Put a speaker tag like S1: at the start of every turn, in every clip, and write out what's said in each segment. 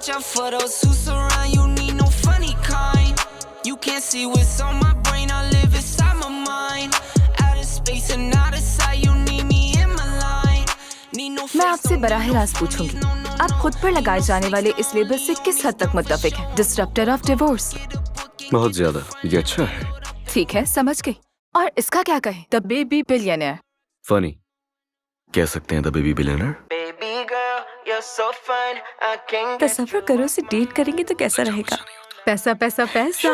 S1: Watch out for those who surround you, need no funny kind. You can't see what's on my brain, I live inside my mind. Out of space and out of sight, you need me in my line. Need no
S2: मैं आपसे बराह रास्त पूछूंगी, आप खुद पर लगाए जाने वाले इस लेबल से किस हद तक मुत्तफिक हैं? Disruptor of divorce.
S3: बहुत ज्यादा। ये अच्छा है।
S2: ठीक है, समझ गई। और इसका क्या कहें? The baby billionaire.
S3: फनी कह सकते हैं, द बेबी बिलियनर।
S2: तसव्वुर करो उसे डेट करेंगे तो कैसा रहेगा? पैसा पैसा पैसा।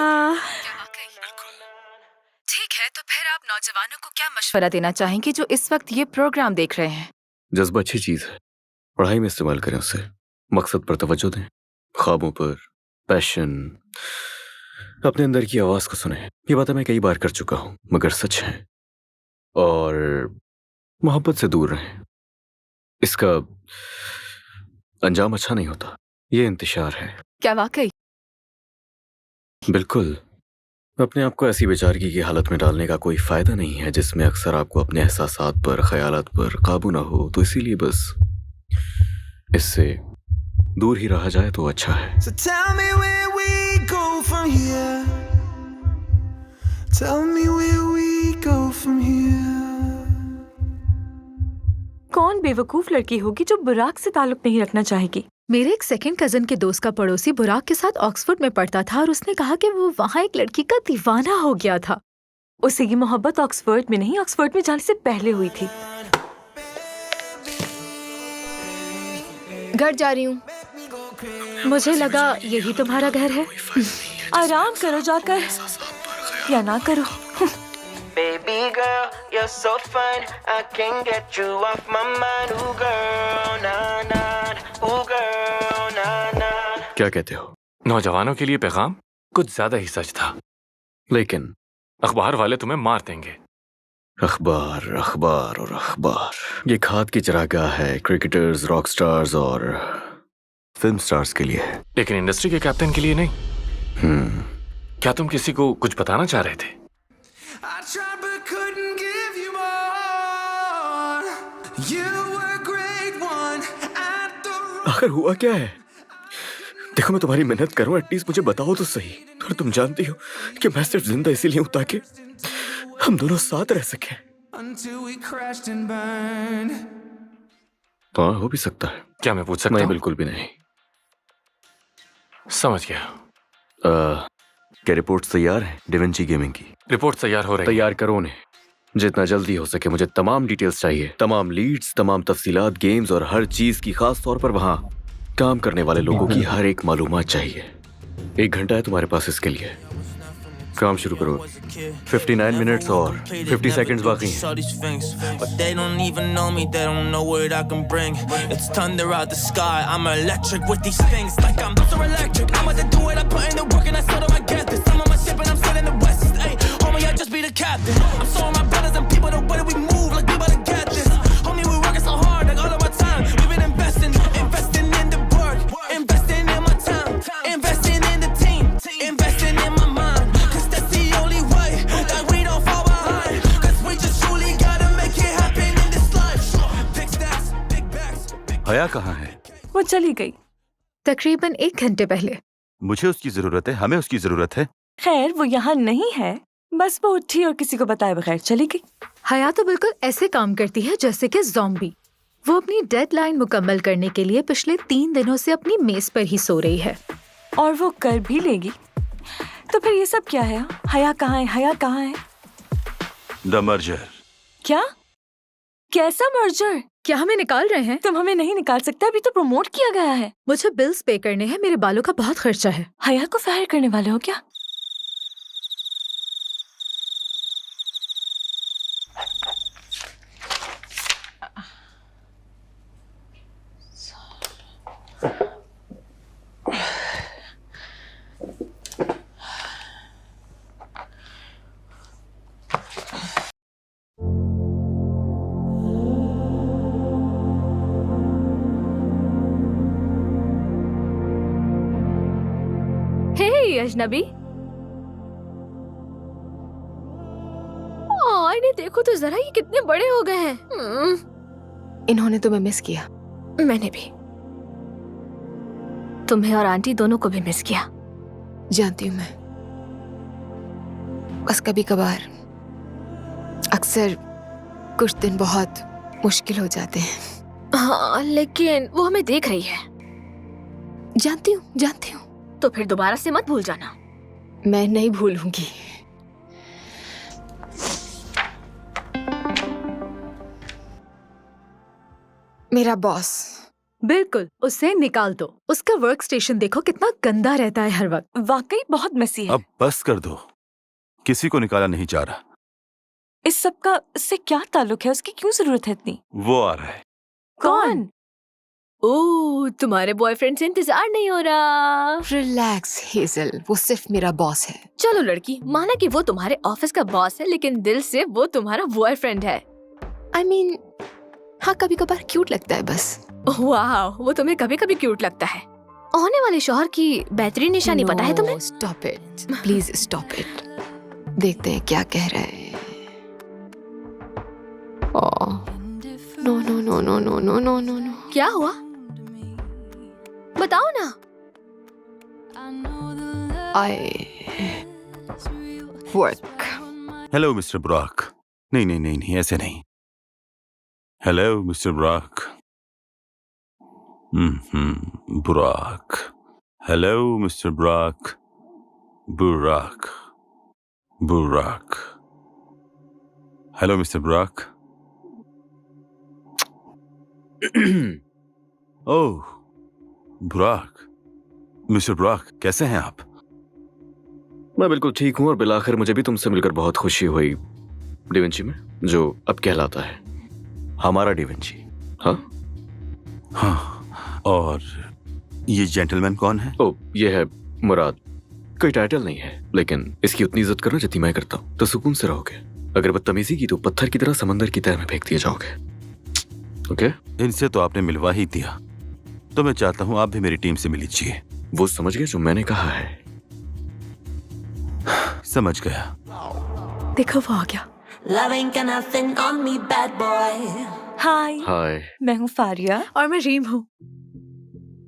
S2: ठीक है, तो फिर आप नौजवानों को क्या मशवरा देना चाहेंगे जो इस वक्त ये प्रोग्राम देख रहे हैं?
S3: जज्बा अच्छी चीज है, पढ़ाई में इस्तेमाल करें उसे, मकसद पर तवज्जो दें, ख्वाबों पर, पैशन, अपने अंदर की आवाज को सुने। ये बातें मैं कई बार कर चुका हूं मगर सच है। और मोहब्बत से दूर रहें, इसका अंजाम अच्छा नहीं होता। ये इंतशार है।
S2: क्या वाकई?
S3: बिल्कुल। अपने आप को ऐसी बेचारगी की हालत में डालने का कोई फायदा नहीं है जिसमें अक्सर आपको अपने एहसासात पर, ख्यालात पर काबू ना हो। तो इसीलिए बस इससे दूर ही रहा जाए तो अच्छा है।
S1: So tell me where we go from here. Tell me where we go from here.
S2: कौन बेवकूफ लड़की होगी जो बुराक से ताल्लुक नहीं रखना चाहेगी? मेरे एक सेकंड कजन के दोस्त का पड़ोसी बुराक के साथ ऑक्सफोर्ड में पढ़ता था और उसने कहा कि वो वहाँ एक लड़की का दीवाना हो गया था। उसे ये मोहब्बत ऑक्सफोर्ड में नहीं, ऑक्सफोर्ड में जाने से पहले हुई थी।
S4: घर जा रही हूँ।
S2: मुझे लगा यही तुम्हारा घर है। आराम करो जाकर, या ना करो।
S1: Baby girl, you're so fine. I can't get you off my mind. Ooh girl, nah nah. Ooh girl, nah nah.
S3: क्या कहते हो?
S5: नौजवानों के लिए पैगाम कुछ ज्यादा ही सच था,
S3: लेकिन
S5: अखबार वाले तुम्हें मार देंगे।
S3: अखबार अखबार और अखबार, ये खाद की चरागाह है क्रिकेटर्स, रॉक स्टार्स और फिल्म स्टार्स के लिए।
S5: लेकिन इंडस्ट्री के कैप्टन के लिए नहीं। क्या तुम किसी को कुछ बताना चाह रहे थे?
S1: I tried but couldn't give you more. You were a great one at the
S3: आखिर हुआ क्या है? देखो, मैं तुम्हारी मेहनत करूं, एटलीस्ट मुझे बताओ तो सही। और तुम जानती हो कि मैं सिर्फ जिंदा इसीलिए हूं ताकि हम दोनों साथ रह सकें।
S1: until we crashed and burned.
S3: हाँ, हो भी सकता है।
S5: क्या मैं पूछ सकता
S3: नहीं,
S5: हूँ?
S3: बिल्कुल भी नहीं।
S5: समझ गया।
S3: क्या रिपोर्ट्स तैयार हैं डिविंची गेमिंग की?
S5: रिपोर्ट तैयार हो रही है।
S3: तैयार करो उन्हें, जितना जल्दी हो सके। मुझे तमाम डिटेल्स चाहिए, तमाम लीड्स, तमाम तफसीलात, गेम्स और हर चीज की, खास तौर पर वहाँ काम करने वाले लोगों की हर एक मालूमात चाहिए। 1 घंटा है तुम्हारे पास इसके लिए। काम शुरू करो। 59 मिनट्स और 50 सेकंड्स बाकी हैं।
S1: But they don't even know me, they don't know what I can bring. It's thunder out the sky, I'm electric with these things. Like I'm so electric, I'm about to do it, I put in the work and I said, oh I get this. I'm on my ship and I'm sailing the west. Hey, homie, I just be the captain. I'm showing my brothers and people the way that we move, like we about to get this. Homie, we working so hard, like all of our time. We've been investing in the work, investing in my time, investing in the team, investing in my mind. Cause that's the only way that we don't fall behind. Cause we just truly gotta make it happen in this life. Big stacks, big bags, big
S6: हया कहाँ है?
S2: वो चली गई तकरीबन 1 घंटे पहले।
S6: मुझे उसकी जरूरत है, हमें उसकी जरूरत है।
S2: खैर, वो यहाँ नहीं है, बस वो उठी और किसी को बताए बगैर चली गई। हया तो बिल्कुल ऐसे काम करती है जैसे कि ज़ॉम्बी। वो अपनी डेडलाइन मुकम्मल करने के लिए पिछले 3 दिनों से अपनी मेज पर ही सो रही है, और वो कर भी लेगी। तो फिर ये सब क्या है? हया कहाँ है? हया कहाँ है?
S6: The merger.
S2: क्या? कैसा मर्जर? क्या हमें निकाल रहे हैं? तुम हमें नहीं निकाल सकते, अभी तो प्रमोट किया गया है। मुझे बिल्स पे करने हैं, मेरे बालों का बहुत खर्चा है। हया को फायर करने वाले हो क्या? अजनबी,
S4: इन्हें देखो तो जरा, ये कितने बड़े हो गए हैं।
S7: इन्होंने तुम्हें मिस किया।
S4: मैंने भी। तुम्हें और आंटी दोनों को भी मिस किया।
S7: जानती हूँ मैं, बस कभी कभार अक्सर कुछ दिन बहुत मुश्किल हो जाते हैं।
S4: हाँ, लेकिन वो हमें देख रही है।
S7: जानती हूँ।
S4: तो फिर दोबारा से मत भूल जाना।
S7: मैं नहीं भूलूंगी। मेरा बॉस।
S2: बिल्कुल, उसे निकाल दो। उसका वर्क स्टेशन देखो कितना गंदा रहता है हर वक्त।
S8: वाकई बहुत मेसी है।
S6: अब बस कर दो, किसी को निकाला नहीं जा रहा।
S8: इस सब का इससे क्या ताल्लुक है? उसकी क्यों जरूरत है इतनी?
S6: वो आ रहा है।
S8: कौन?
S4: ओह, तुम्हारे बॉयफ्रेंड से इंतजार नहीं हो रहा।
S7: रिलैक्स हेजल, वो सिर्फ मेरा बॉस है।
S4: चलो लड़की, माना कि वो तुम्हारे ऑफिस का बॉस है, लेकिन दिल से वो तुम्हारा बॉयफ्रेंड है।
S7: I mean, हाँ, कभी कभार क्यूट लगता है बस।
S4: वाह, वो तुम्हें कभी कभी क्यूट लगता है। होने वाले शौहर की बेहतरीन निशानी पता है तुम्हें?
S7: Stop it, please stop it. देखते हैं क्या कह रहा है। No no no no no no no no no.
S4: क्या हुआ? बताओ ना।
S7: I work.
S6: Hello mister Brock. नहीं, ऐसे नहीं। Hello mister Brock. Brock. Hello mister Brock. Burak. Hello mister Brock. Oh Brock. Mister Brock, कैसे हैं आप?
S3: मैं बिल्कुल ठीक हूँ और बिलाखिर मुझे भी तुमसे मिलकर बहुत खुशी हुई डिविंची में, जो अब कहलाता है हमारा डिविंची।
S6: हाँ, और ये जेंटलमैन कौन है?
S3: ओ, ये है मुराद। कोई टाइटल नहीं है, लेकिन इसकी उतनी इज्जत करना जितनी मैं करता हूँ तो सुकून से रहोगे। अगर बदतमीजी की तो पत्थर की तरह समंदर की तह में फेंक दिए जाओगे। ओके?
S6: इनसे तो आपने मिलवा ही दिया, तो मैं चाहता हूँ आप भी मेरी टीम से मिल लीजिए।
S3: वो समझ गए जो मैंने कहा है?
S6: समझ गया।
S2: देखो वो आ गया।
S1: Love ain't got nothing on me, bad boy.
S8: हाय,
S3: हाय।
S8: मैं हूँ फारिया।
S2: और मैं रीम हूँ।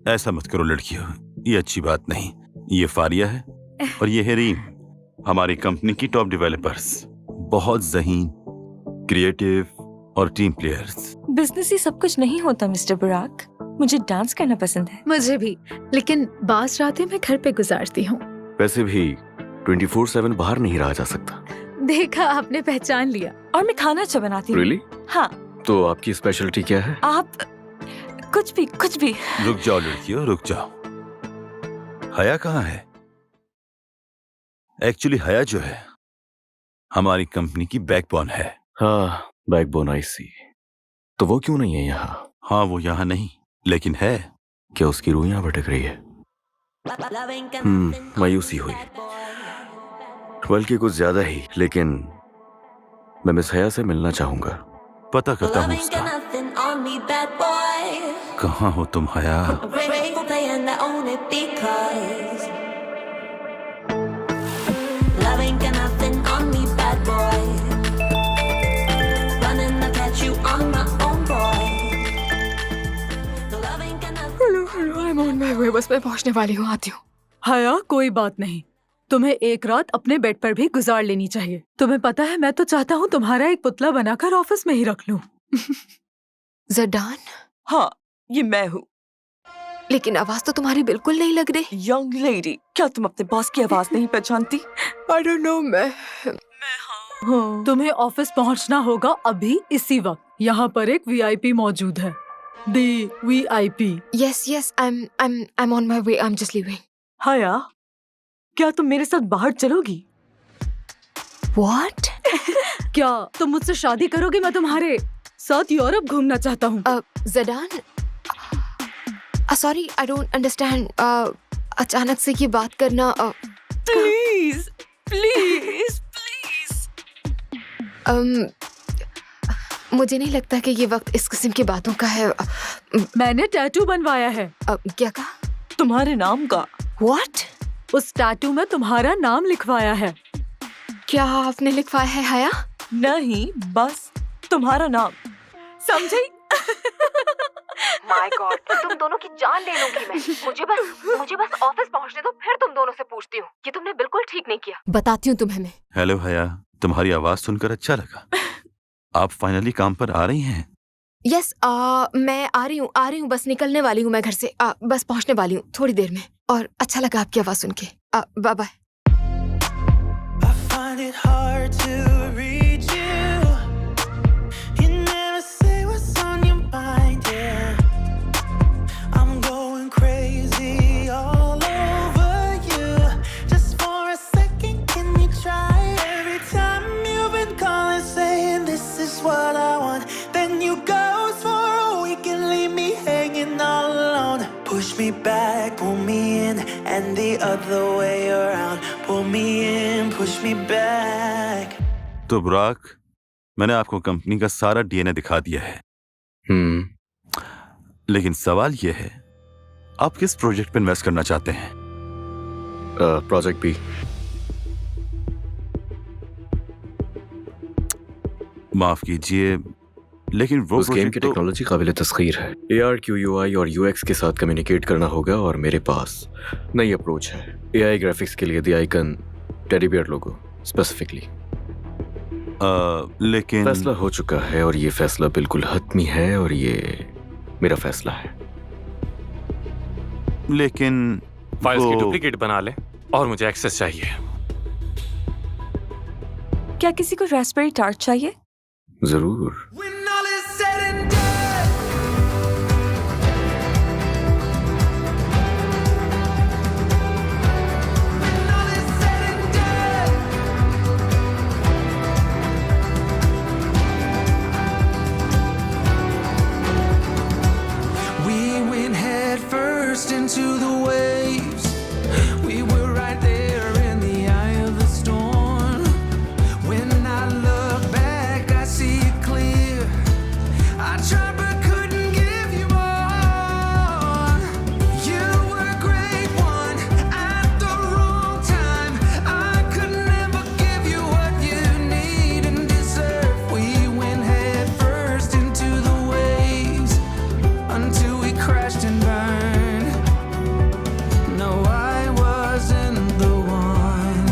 S6: ऐसा मत करो लड़कियों, ये अच्छी बात नहीं। ये फारिया है और ये है रीम, हमारी कंपनी की टॉप डेवलपर्स। बहुत ज़हीन, क्रिएटिव और टीम प्लेयर्स।
S8: बिजनेस ही सब कुछ नहीं होता मिस्टर बुराक। मुझे डांस करना पसंद है।
S2: मुझे भी, लेकिन बास रातें मैं घर पे गुजारती हूँ।
S3: वैसे भी 24/7 बाहर नहीं रहा जा सकता।
S2: देखा, आपने पहचान लिया।
S8: और मैं खाना अच्छा बनाती हूँ।
S3: Really?
S8: हाँ।
S3: तो आपकी स्पेशलिटी क्या है?
S8: आप कुछ भी।
S6: रुक जाओ लड़कियों, रुक जाओ। हया कहाँ है? एक्चुअली हया जो है हमारी कंपनी की बैकबोन है।
S3: हाँ, बैकबोन आई सी। तो वो क्यों नहीं है यहाँ?
S6: हाँ, वो यहाँ नहीं, लेकिन है।
S3: क्या उसकी रूह यहाँ भटक रही है? मायूसी हुई, बल्कि कुछ ज्यादा ही। लेकिन मैं मिस हया से मिलना चाहूंगा।
S6: पता करता हूँ उसका। कहाँ हो तुम हया?
S7: बस मैं पहुंचने वाली हूँ, आती हूँ।
S2: हया, कोई बात नहीं। तुम्हें एक रात अपने बेड पर भी गुजार लेनी चाहिए। तुम्हें पता है, मैं तो चाहता हूँ तुम्हारा एक पुतला बनाकर ऑफिस में ही रख लूं।
S7: जडान?
S8: हाँ, ये मैं हूँ।
S7: लेकिन आवाज तो तुम्हारी बिल्कुल नहीं लग रही।
S8: यंग लेडी, क्या तुम अपने बॉस की आवाज नहीं पहचानती?
S7: I don't know, मैं
S8: हाँ।
S2: तुम्हें ऑफिस पहुंचना होगा अभी, इसी वक्त। यहाँ पर एक VIP मौजूद है। दी VIP।
S7: Yes, I'm on my way. I'm just leaving.
S8: हया, क्या तुम मेरे साथ बाहर चलोगी?
S7: What?
S2: क्या तुम मुझसे शादी करोगे? मैं तुम्हारे साथ यूरोप घूमना चाहता हूँ।
S7: जडान, sorry, I don't understand. अचानक से ये बात करना।
S8: प्लीज।
S7: मुझे नहीं लगता कि ये वक्त इस किस्म की बातों का है।
S2: मैंने टैटू बनवाया है।
S7: क्या कहा?
S8: तुम्हारे नाम का।
S7: What?
S2: उस टैटू में तुम्हारा नाम लिखवाया है।
S7: क्या आपने लिखवाया है हया?
S8: नहीं, बस तुम्हारा नाम। समझी?
S7: माय गॉड, तुम दोनों की जान ले लूंगी मैं। मुझे बस ऑफिस पहुंचने दो, फिर तुम दोनों से पूछती हूँ। ये तुमने बिल्कुल ठीक नहीं किया। बताती हूँ तुम्हें मैं।
S6: हेलो हया, तुम्हारी आवाज सुनकर अच्छा लगा। आप फाइनली काम पर आ रही हैं?
S7: यस, मैं आ रही हूँ, बस निकलने वाली हूँ मैं घर से। बस पहुंचने वाली हूँ थोड़ी देर में। और अच्छा लगा आपकी आवाज सुन के। Bye bye.
S1: I find it hard to reach you. You never say what's on your mind, yeah. I'm going crazy all over you. Just for a second, can you try? Every time you've been calling, saying this is what I want, then you ghost for a week and leave me hanging all alone. Push me back, pull me in, and the other way around. Pull me in, push me back.
S6: तो बुराक, मैंने आपको company का सारा DNA दिखा दिया है। लेकिन सवाल ये है, आप किस प्रोजेक्ट पे इन्वेस्ट करना चाहते हैं?
S3: Project B.
S6: माफ कीजिए, लेकिन वो
S3: उस गेम
S6: प्रोजेक्ट
S3: की
S6: तो
S3: टेक्नोलॉजी काबिल तस्खीर है। AR, QUI और UX के साथ कम्युनिकेट करना होगा और मेरे पास नई अप्रोच है। AI ग्राफिक्स के लिए the icon teddy bear logo specifically.
S6: लेकिन
S3: फैसला हो चुका है और ये फैसला बिल्कुल हतमी है और ये मेरा फैसला है।
S6: लेकिन
S5: फाइल्स की
S6: वो-
S5: डुप्लीकेट बना ले और मुझे एक्सेस चाहिए।
S8: क्या किसी को रास्पबेरी टार्ट चाहिए?
S3: जरूर।
S1: When all is said and done, when all is said and done, we went head first into the waves. We were right there in the eye of the storm. When I look back, I see it clear. I tried but couldn't give you more. You were a great one at the wrong time. I could never give you what you need and deserve. We went head first into the waves until we crashed and burned. No, I wasn't the one,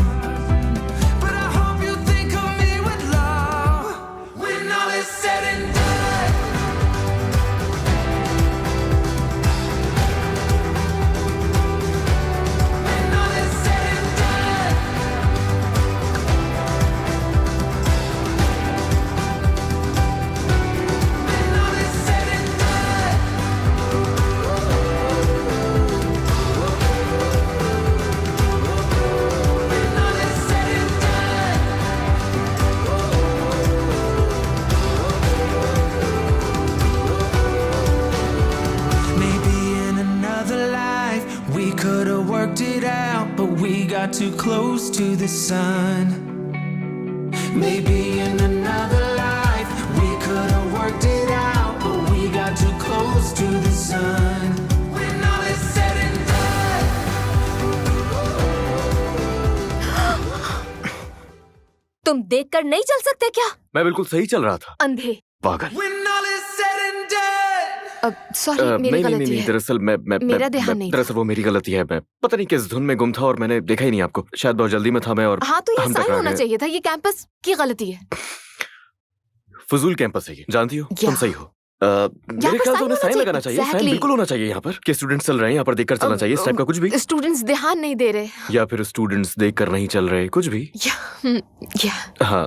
S1: but I hope you think of me with love when all is said and done. When all is said and done. When all is said and done. When all is said and done. Maybe in another life we could have worked it out, but we got too close to the sun. Maybe in another life we could have worked it out, but we got too close to the sun. When all is said and done.
S4: तुम देखकर नहीं चल सकते क्या?
S3: मैं बिल्कुल सही चल रहा था।
S4: अंधे।
S3: पागल।
S1: When all is said and done.
S7: Sorry, मेरी
S3: नहीं
S7: गलती
S3: नहीं,
S7: है।
S3: दरअसल
S7: मेरा ध्यान नहीं था।
S3: दरअसल वो मेरी गलती है। मैं पता नहीं किस धुन में गुम था और मैंने देखा ही नहीं आपको। शायद बहुत जल्दी में था मैं और
S7: हाँ, तो ये
S3: हम
S7: साइन
S3: टकरा
S7: होना
S3: गए।
S7: चाहिए था। ये कैंपस की गलती है।
S3: फजूल कैंपस है ये, जानती हो? तुम
S7: Yeah.
S3: सही हो। मेरे
S7: पर
S3: ख्याल से
S7: sign
S3: उन्हें
S7: होना
S3: साइन
S7: चाहिए।
S3: लगाना चाहिए। Sign
S7: Exactly.
S3: बिल्कुल होना चाहिए यहाँ पर कि स्टूडेंट्स चल रहे हैं, यहाँ पर देखकर चलना चाहिए। इस टाइप का कुछ भी,
S7: स्टूडेंट्स ध्यान नहीं दे रहे।
S3: या फिर स्टूडेंट्स देखकर नहीं चल रहे, कुछ भी।
S7: या
S3: हाँ,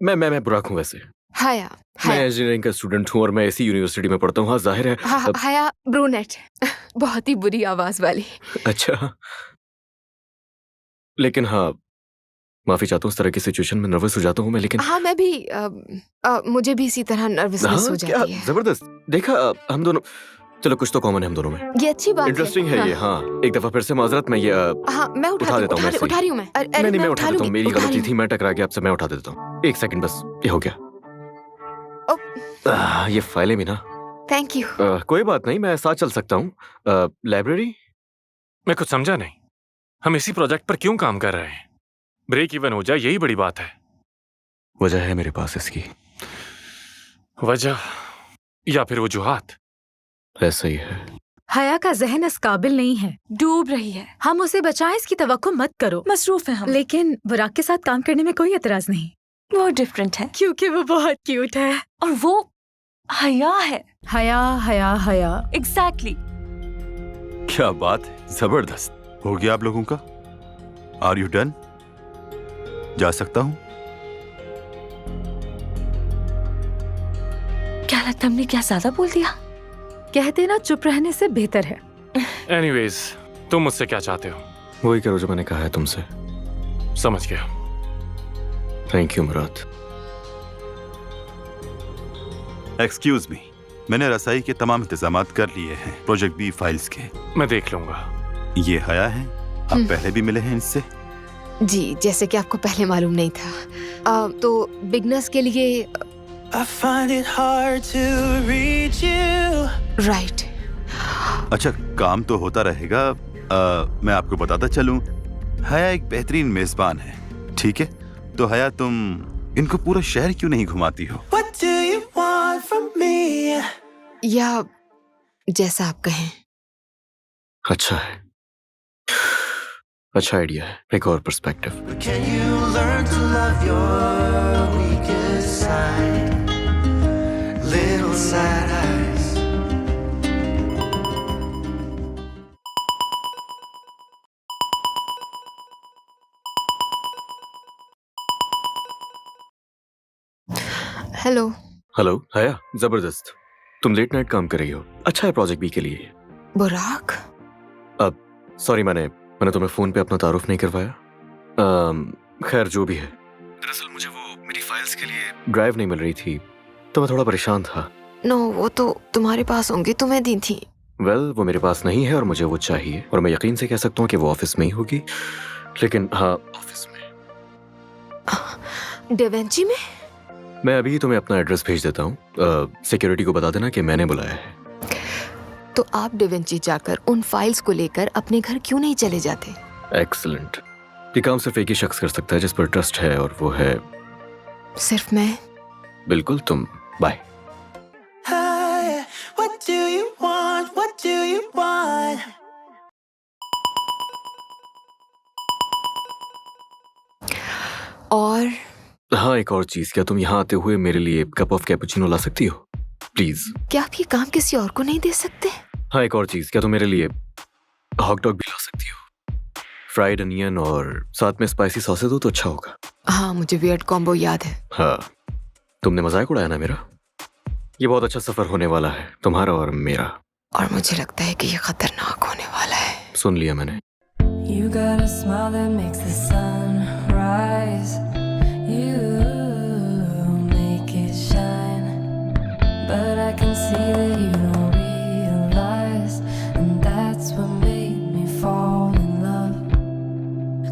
S3: मैं बुराक हूँ वैसे।
S7: हाया,
S3: मैं इंजीनियरिंग का स्टूडेंट हूँ और मैं इसी यूनिवर्सिटी में पढ़ता हूँ। हाँ, जाहिर है।
S7: हाया ब्रूनेट, बहुत ही बुरी आवाज वाली।
S3: अच्छा, लेकिन हाँ, माफी चाहता हूँ। इस तरह की सिचुएशन में नर्वस हो जाता हूँ मैं, लेकिन
S7: हाँ, मैं भी मुझे भी इसी तरह नर्वसनेस हो
S3: क्या
S7: जाती है।
S3: जबरदस्त। देखा, हम दोनों, चलो कुछ तो कॉमन है हम दोनों में।
S7: ये अच्छी बात
S3: इंटरेस्टिंग है ये। हाँ, एक दफा फिर से माजरत, मैं ये
S7: हाँ, मैं
S3: उठा देता हूँ मैं
S7: उठा रही हूँ मैं। अरे,
S3: नहीं, मैं उठा देता हूँ। मेरी
S7: उठा
S3: गलती
S7: रही
S3: थी, मैं टकरा गया आपसे। मैं उठा देता हूँ। एक सेकंड बस, ये हो गया। ये फाइलें भी ना।
S7: Thank you.
S3: कोई बात नहीं, मैं साथ चल सकता हूँ। लाइब्रेरी?
S5: मैं कुछ समझा नहीं। हम इसी प्रोजेक्ट पर क्यों काम कर रहे हैं? ब्रेक इवन हो जाए, यही बड़ी बात है।
S3: वजह है मेरे पास इसकी।
S5: वजह या फिर वजूहात?
S3: ऐसा ही है।
S2: हया का जहन इस काबिल नहीं है।
S8: डूब रही है।
S2: हम उसे बचाएं इसकी तवक्को मत करो।
S8: मसरूफ है हम।
S2: लेकिन बुराक के साथ काम करने में कोई एतराज नहीं,
S8: वो डिफरेंट है
S2: क्योंकि वो बहुत क्यूट है।
S8: और वो हया है।
S2: हया हया हया।
S8: एग्जैक्टली।
S6: क्या बात है, जबरदस्त। हो गया आप लोगों का? Are you done? जा सकता हूं?
S8: क्या लगता हमने क्या ज्यादा बोल दिया?
S2: कहते ना चुप रहने से बेहतर है।
S5: एनीवेज, तुम मुझसे क्या चाहते हो?
S3: वही करो जो मैंने कहा है तुमसे।
S5: समझ गया।
S3: Thank you Murad.
S6: Excuse me, मैंने रसाई के तमाम इंतजामात कर लिए हैं प्रोजेक्ट बी फाइल्स के।
S5: मैं देख लूंगा।
S6: ये हया है, आप पहले भी मिले हैं इनसे?
S7: जी, जैसे कि आपको पहले मालूम नहीं था। तो बिगनर्स के लिए
S1: I find it hard to reach you.
S7: Right.
S6: अच्छा, काम तो होता रहेगा। मैं आपको बताता चलूं, हया एक बेहतरीन मेजबान है, ठीक है? तो हया, तुम इनको पूरा शहर क्यों नहीं घुमाती हो?
S1: What do you want from me?
S7: या जैसा आप कहें।
S3: अच्छा है, अच्छा आइडिया है। एक और perspective.
S1: Can you learn to love your weakest side? Little sad eyes.
S7: Hello.
S3: Hello हया, जबरदस्त। तुम लेट नाइट काम कर रही हो। अच्छा है प्रोजेक्ट बी के लिए।
S7: बुराक।
S3: अब सॉरी, मैंने तुम्हें फोन पे अपना तारुफ नहीं करवाया। खैर जो भी है, दरअसल मुझे वो मेरी फाइल्स के लिए ड्राइव नहीं मिल रही थी, तो मैं थोड़ा परेशान था।
S7: नो, वो तो तुम्हारे पास होंगी, तुम्हें दी थी।
S3: वेल, वो मेरे पास नहीं है और मुझे वो चाहिए, और मैं यकीन से कह सकता हूँ कि वो ऑफिस में ही होगी। लेकिन हाँ, ऑफिस में।
S7: डेवेंची में?
S3: मैं अभी तुम्हें अपना एड्रेस भेज देता हूँ। सिक्योरिटी को बता देना कि मैंने बुलाया है।
S7: तो आप डेवेंची जाकर उन फाइल्स को लेकर अपने घर क्यों नहीं चले जाते?
S3: एक्सीलेंट। ये काम सिर्फ एक ही शख्स कर सकता है जिस पर ट्रस्ट है, और वो है
S7: सिर्फ मैं।
S3: बिल्कुल तुम। Bye.
S1: Hi, what do you want? What do you want?
S7: और
S3: हाँ, एक और चीज, क्या तुम यहाँ आते हुए मेरे लिए कप ऑफ कैपुचिनो ला सकती हो प्लीज?
S7: क्या आप ये काम किसी और को नहीं दे सकते?
S3: हाँ, एक और चीज, क्या तुम मेरे लिए हॉट डॉग भी ला सकती हो? फ्राइड अनियन और साथ में स्पाइसी सॉस दो तो अच्छा होगा।
S7: हाँ, मुझे वियर्ड कॉम्बो याद है।
S3: हाँ, तुमने मजाक उड़ाया ना मेरा। ये बहुत अच्छा सफर होने वाला है, तुम्हारा और मेरा।
S7: और मुझे लगता है कि ये खतरनाक होने वाला है।
S3: सुन लिया मैंने।
S9: You got a smile that makes the sun rise. You make it shine. But I can see that you don't realize. And that's what made me fall in love.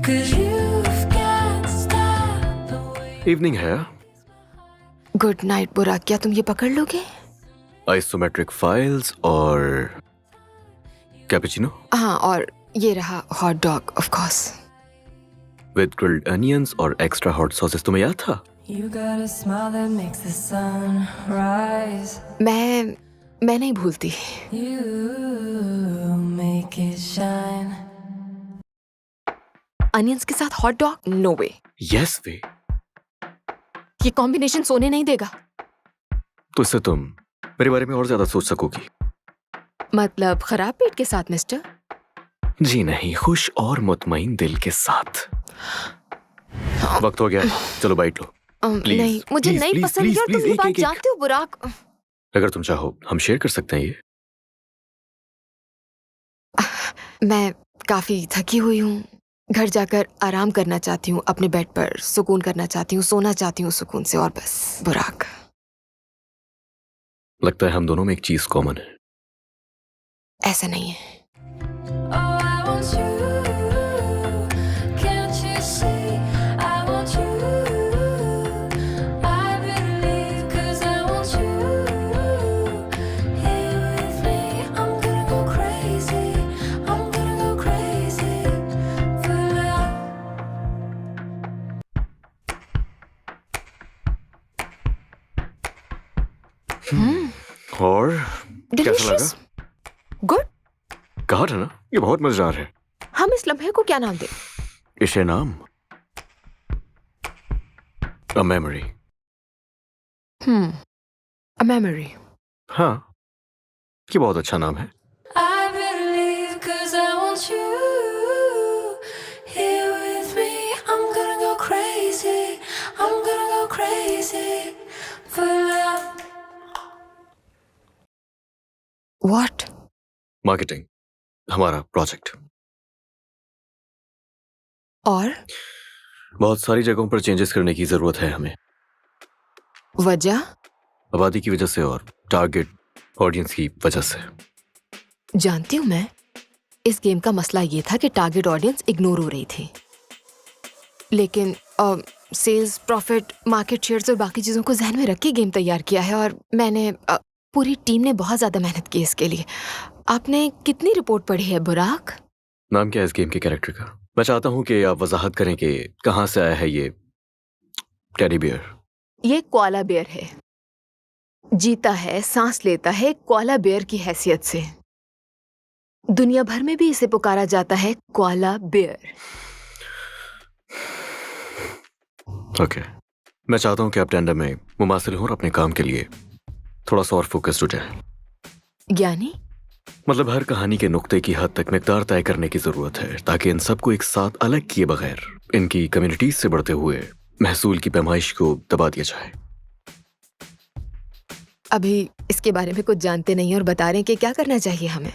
S9: 'Cause you've got style the way.
S3: Evening है।
S7: Good night बुराक, क्या तुम ये पकड़ लोगे?
S3: Isometric files और cappuccino
S7: हाँ, और ये रहा hot dog of course.
S3: With grilled onions और एक्स्ट्रा हॉट सॉसेस। तुम्हें याद था?
S9: You got a smile that makes the sun rise.
S7: मैं नहीं भूलती।
S9: You make it shine.
S7: Onions के साथ हॉट डॉग? नो वे।
S3: यस वे।
S7: ये कॉम्बिनेशन सोने नहीं देगा।
S3: तो इससे तुम मेरे बारे में और ज्यादा सोच सकोगी।
S7: मतलब खराब पेट के साथ मिस्टर?
S3: जी नहीं, खुश और मुतमईन दिल के साथ। वक्त हो गया, चलो बाइट लो। Please,
S7: नहीं, मुझे
S3: please,
S7: नहीं
S3: please,
S7: पसंद
S3: please,
S7: यार, तुम
S3: please,
S7: ये
S3: एक,
S7: बात
S3: एक, एक।
S7: जानते हो बुराक।
S3: अगर तुम चाहो हम शेयर कर सकते हैं ये।
S7: मैं काफी थकी हुई हूँ, घर जाकर आराम करना चाहती हूँ, अपने बेड पर सुकून करना चाहती हूँ, सोना चाहती हूँ सुकून से, और बस। बुराक,
S3: लगता है हम दोनों में एक चीज कॉमन है।
S7: ऐसा नहीं है।
S9: Oh, I want you. Can't you see? I want you. I believe 'cause I want you. Here with me, I'm gonna go crazy. I'm gonna go crazy for love.
S3: और कैसा लगा?
S7: Delicious, good.
S3: कहा था ना, ये बहुत मजेदार है।
S7: हम इस लम्हे को क्या नाम दें?
S3: इसे नाम अ मेमोरी।
S7: A memory.
S3: हाँ, ये बहुत अच्छा नाम है।
S9: I better leave 'cause I want you here with me. I'm gonna go crazy. I'm gonna go crazy for love.
S7: What?
S3: Marketing, हमारा प्रोजेक्ट।
S7: और
S3: बहुत सारी जगहों पर चेंजेस करने की जरूरत है हमें।
S7: वजह?
S3: आबादी की वजह से और टारगेट ऑडियंस की वजह से।
S7: जानती हूँ मैं, इस गेम का मसला ये था कि टारगेट ऑडियंस इग्नोर हो रही थी, लेकिन सेल्स, प्रॉफिट, मार्केट शेयर्स और बाकी चीज़ों को ध्यान में रख के गेम तैयार किया है। और मैंने पूरी टीम ने बहुत ज़्यादा मेहनत की इसके लिए। आपने कितनी रिपोर्ट पढ़ी है बुराक?
S3: नाम क्या है इस गेम के कैरेक्टर का? मैं चाहता हूँ कि आप वजाहत करें कि कहाँ से आया है ये टेडी बियर।
S7: ये कोआला बेयर है, जीता है, सांस लेता है कोआला बेयर की हैसियत से। दुनिया भर में भी इसे पुकारा जाता है कोआला बेयर।
S3: ओके, मैं चाहता हूँ कि आप टेंडर में मुमासिल हो और अपने काम के लिए थोड़ा सा और फोकस्ड हो जाए।
S7: यानी?
S3: मतलब हर कहानी के नुक्ते की हद तक मिकदार तय करने की जरूरत है, ताकि इन सबको एक साथ अलग किए बगैर इनकी कम्युनिटीज से बढ़ते हुए महसूल की पैमाइश को दबा दिया जाए।
S7: अभी इसके बारे में कुछ जानते नहीं और बता रहे हैं कि क्या करना चाहिए हमें।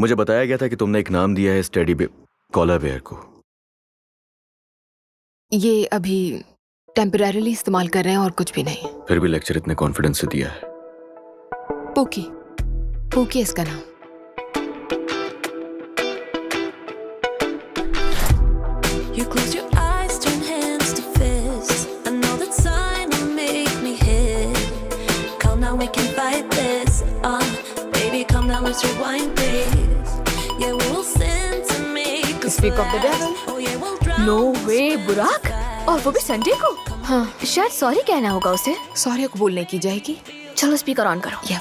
S3: मुझे बताया गया था कि तुमने एक नाम दिया है इस टेडी कोआला बेयर को। ये
S7: अभी टेम्परेरीली इस्तेमाल कर रहे हैं और कुछ भी नहीं।
S3: फिर भी लेक्चर इतने कॉन्फिडेंस से दिया है।
S7: पूकी, पूकी इसका नाम।
S9: You close your eyes, turn hands to fists. I know that sign will make me hit. Come now, we can fight this. Baby, come now, let's rewind this. Yeah, we'll sin to make us
S7: Speak of the devil.
S9: Oh yeah, we'll drown.
S4: No way Burak, और वो भी Sunday को।
S7: हाँ,
S4: शायद sorry कहना होगा उसे।
S7: Sorry कबूल नहीं की जाएगी।
S4: चलो स्पीकर ऑन करो।
S7: या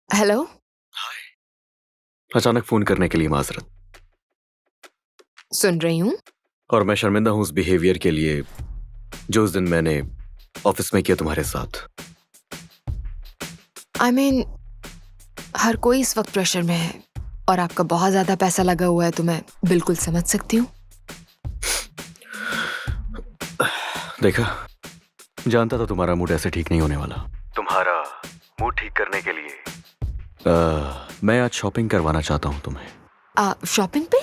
S7: हेलो।
S3: अचानक फोन करने के लिए माजरत।
S7: सुन रही हूँ।
S3: और मैं शर्मिंदा हूँ उस बिहेवियर के लिए जो उस दिन मैंने ऑफिस में किया तुम्हारे साथ।
S7: I mean, हर कोई इस वक्त प्रेशर में है और आपका बहुत ज्यादा पैसा लगा हुआ है, तो मैं बिल्कुल समझ सकती हूँ।
S3: देखा, जानता था तुम्हारा मूड ऐसे ठीक नहीं होने वाला। तुम्हारा मूड ठीक करने के लिए मैं आज शॉपिंग करवाना चाहता हूँ तुम्हें।
S7: शॉपिंग पे?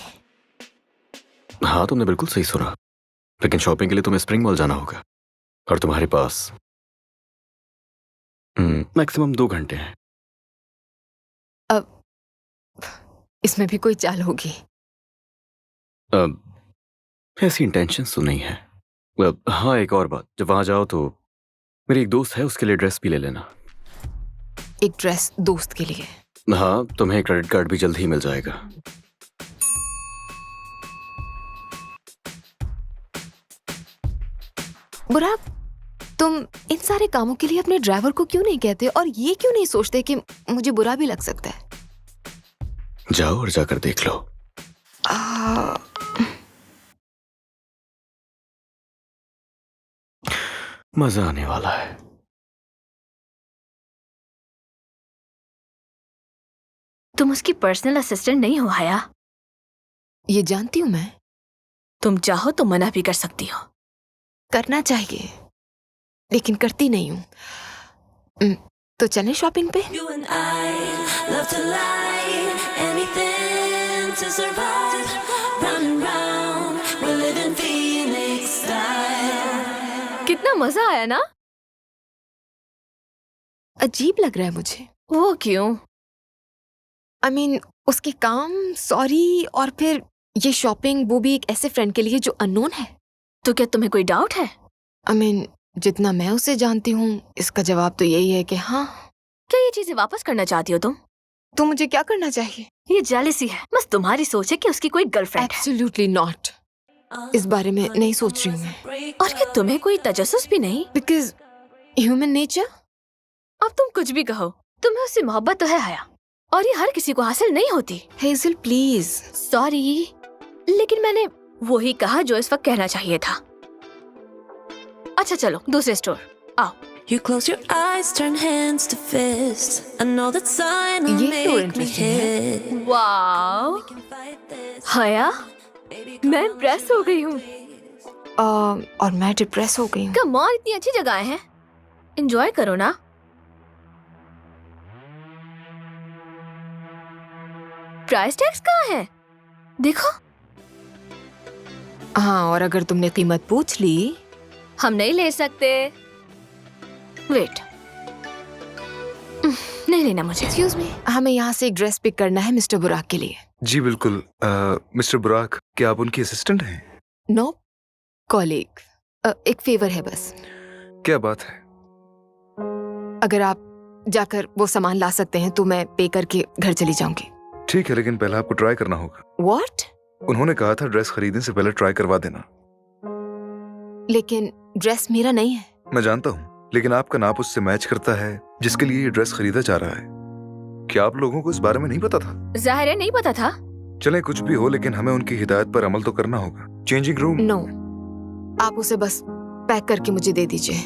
S3: हाँ, तुमने बिल्कुल सही सुना, लेकिन शॉपिंग के लिए तुम्हें स्प्रिंग मॉल जाना होगा और तुम्हारे पास मैक्सिमम 2 घंटे हैं।
S7: अब इसमें भी कोई चाल होगी?
S3: ऐसी इंटेंशंस तो नहीं है। हाँ, एक और बात, जब वहां जाओ तो मेरी एक दोस्त है, उसके लिए ड्रेस भी ले लेना।
S7: एक ड्रेस दोस्त के लिए?
S3: हाँ, तुम्हें क्रेडिट कार्ड भी जल्द ही मिल जाएगा।
S7: बुराक, तुम इन सारे कामों के लिए अपने ड्राइवर को क्यों नहीं कहते और ये क्यों नहीं सोचते कि मुझे बुरा भी लग सकता है?
S3: जाओ और जाकर देख लो। मजा आने वाला है।
S4: तुम उसकी पर्सनल असिस्टेंट नहीं हो हया।
S7: ये जानती हूँ मैं।
S4: तुम चाहो तो मना भी कर सकती हो।
S7: करना चाहिए, लेकिन करती नहीं हूँ। तो चलें शॉपिंग पे?
S9: You and I love to lie, anything to survive. Round and round, we're living Phoenix style.
S4: कितना मजा आया ना?
S7: अजीब लग रहा है मुझे।
S4: वो क्यों?
S7: I mean, उसके काम, सॉरी, और फिर ये शॉपिंग, वो भी एक ऐसे फ्रेंड के लिए जो अननोन है।
S4: तो क्या तुम्हें कोई डाउट है?
S7: I mean, जितना मैं उसे जानती हूँ, इसका जवाब तो यही है कि हाँ।
S4: क्या ये चीजें वापस करना चाहती हो तुम?
S7: तो मुझे क्या करना चाहिए?
S4: ये जेलसी है, बस तुम्हारी सोच है कि उसकी कोई गर्लफ्रेंड है।
S7: Absolutely not. इस बारे में नहीं सोच रही हूँ मैं।
S4: और क्या तुम्हें कोई तजस्सुस भी नहीं?
S7: Because human nature.
S4: अब तुम कुछ भी कहो, तुम्हें उससे मोहब्बत तो है हया, और ये हर किसी को हासिल नहीं होती।
S7: Hazel please.
S4: सॉरी, लेकिन मैंने वो ही कहा जो इस वक्त कहना चाहिए था। अच्छा चलो दूसरे स्टोर आओ।
S9: You close your eyes, turn hands to fists. I know that sign will
S7: ये तो
S9: make me
S7: interesting है।
S9: hit.
S4: वाओ हया, मैं इम्प्रेस हो गई हूँ।
S7: और मैं डिप्रेस हो गई हूँ।
S4: कम ऑन, इतनी अच्छी जगह है, एंजॉय करो ना। प्राइस टैग्स कहाँ है? देखो।
S7: हाँ, और अगर तुमने कीमत पूछ ली।
S4: हम नहीं ले सकते। वेट, नहीं लेना मुझे।
S7: एक्सक्यूज मी, हमें यहाँ से एक ड्रेस पिक करना है मिस्टर बुराक के लिए।
S10: जी बिल्कुल। मिस्टर बुराक, क्या आप उनकी असिस्टेंट हैं?
S7: No, colleague. एक फेवर है बस।
S10: क्या बात है?
S7: अगर आप जाकर वो सामान ला सकते हैं तो मैं पे करके घर चली जाऊंगी।
S10: ठीक है, लेकिन पहले आपको ट्राई करना होगा।
S7: व्हाट?
S10: उन्होंने कहा था ड्रेस खरीदने से पहले ट्राई करवा देना।
S7: लेकिन ड्रेस मेरा नहीं है।
S10: मैं जानता हूँ, लेकिन आपका नाप उससे मैच करता है जिसके लिए ये ड्रेस खरीदा जा रहा है। क्या आप लोगों को इस बारे में नहीं पता था?
S4: जाहिर है नहीं पता था।
S10: चले कुछ भी हो, लेकिन हमें उनकी हिदायत पर अमल तो करना होगा। Changing room.
S7: नो, आप उसे बस पैक करके मुझे दे दीजिए।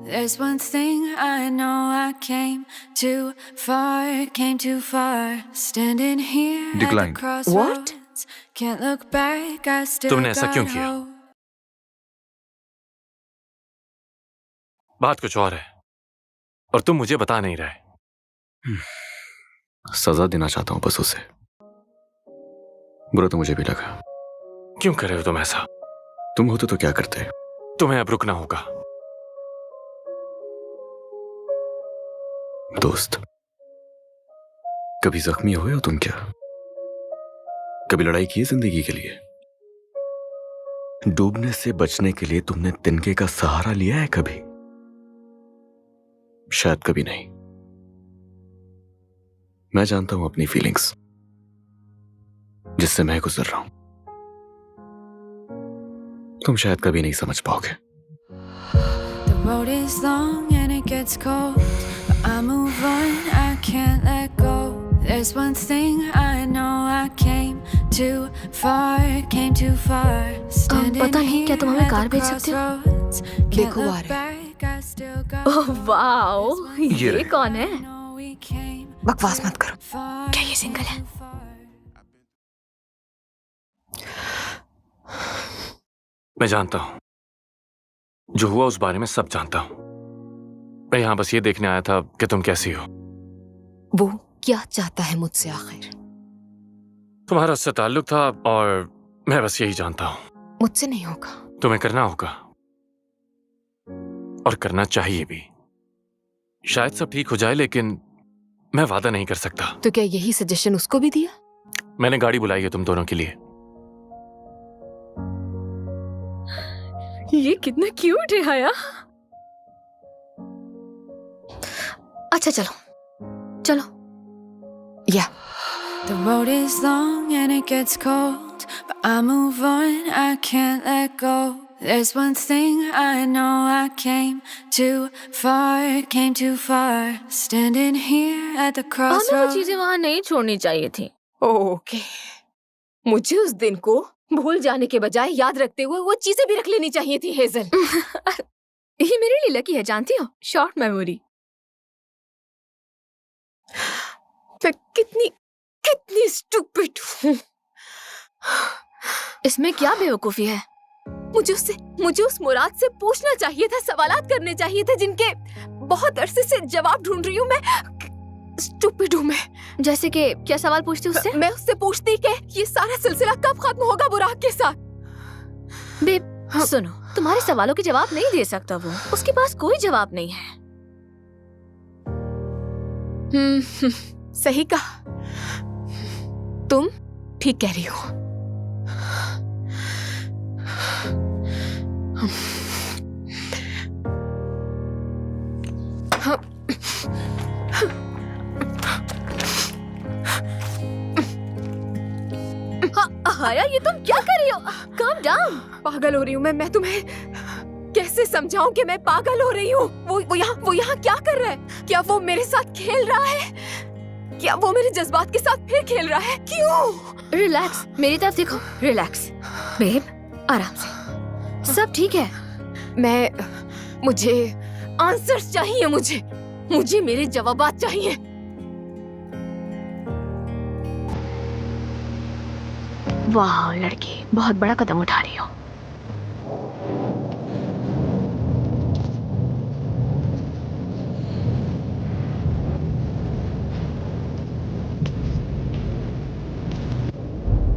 S9: There's one thing I know, I came too far, standing here at the
S10: Decline.
S9: crossroads. Can't look back, I still
S5: तुमने ऐसा क्यों
S9: got
S5: किया?
S9: hope.
S5: बात कुछ और है और तुम मुझे बता नहीं रहे।
S3: सजा देना चाहता हूं बस उसे। बुरा तो मुझे भी लगा।
S5: क्यों कर रहे हो तुम ऐसा?
S3: तुम होते तो क्या करते?
S5: तुम्हें अब रुकना होगा।
S3: दोस्त, कभी जख्मी हुए हो तुम क्या? कभी लड़ाई की है जिंदगी के लिए? डूबने से बचने के लिए तुमने तिनके का सहारा लिया है कभी? शायद कभी नहीं। मैं जानता हूं अपनी फीलिंग्स, जिससे मैं गुजर रहा हूं। तुम शायद कभी नहीं समझ पाओगे।
S9: The road is long and it gets cold, but I move on, I can't let go. There's one thing I know, I came too far, standing
S4: पता नहीं, क्या तुम हमें
S9: here
S4: कार
S9: at
S4: भेज
S9: the
S4: सकते हो?
S9: crossroads. Can't
S7: देखो आ
S9: look
S7: रहा है।
S9: back, I still got
S4: oh wow, ये
S10: रहे।
S4: कौन है?
S9: know we came
S7: बकवास मत करो।
S9: far.
S4: क्या ये सिंगल है?
S5: मैं जानता हूं, जो हुआ उस बारे में सब जानता हूं। मैं यहां बस ये देखने आया था कि तुम कैसी हो।
S7: वो क्या चाहता है मुझसे आखिर?
S5: तुम्हारा उससे ताल्लुक था और मैं बस यही जानता हूं।
S7: मुझसे नहीं होगा।
S5: तुम्हें करना होगा और करना चाहिए भी। शायद सब ठीक हो जाए, लेकिन मैं वादा नहीं कर सकता।
S7: तो क्या यही सजेशन उसको भी दिया?
S5: मैंने गाड़ी बुलाई है तुम दोनों के लिए।
S4: ये कितना क्यूट है हया। अच्छा चलो चलो।
S7: या
S9: The road is long and it gets cold, but I move on, I can't let go. There's one thing I know, I came too far, standing here at the
S4: हमें वो
S9: crossroads.
S4: चीजें वहां नहीं छोड़नी चाहिए थी।
S7: ओके, मुझे उस दिन को भूल जाने के बजाय याद रखते हुए वो चीजें भी रख लेनी चाहिए थी हेजल।
S4: ये मेरे लिए लकी है, जानती हो, शॉर्ट मेमोरी।
S7: मैं कितनी स्टूपिड हूँ।
S4: इसमें क्या बेवकूफी है?
S7: मुझे उस मुराद से पूछना चाहिए था, सवालात करने चाहिए थे जिनके बहुत अरसे से जवाब ढूंढ रही हूँ मैं। स्टूपिड हूँ मैं।
S4: जैसे कि क्या सवाल पूछती उससे?
S7: मैं उससे पूछती कि ये सारा सिलसिला कब खत्म होगा बुराक के साथ।
S4: बेब सुनो, तुम्हारे सवालों के जवाब नहीं दे सकता वो। उसके पास कोई जवाब नहीं है।
S7: सही कहा, तुम ठीक कह रही हो।
S4: हाया, ये तुम क्या कर रही हो? Calm down.
S7: पागल हो रही हूँ मैं तुम्हें कैसे समझाऊं कि मैं पागल हो रही हूँ? वो यहाँ क्या कर रहा है? क्या वो मेरे साथ खेल रहा है? क्या वो मेरे जज्बात के साथ फिर खेल रहा है? क्यों?
S4: रिलैक्स, मेरी तरफ देखो। रिलैक्स बेब, आराम से, सब ठीक है।
S7: मुझे आंसर्स चाहिए। मुझे मेरे जवाबात चाहिए।
S4: वाह लड़की, बहुत बड़ा कदम उठा रही हो।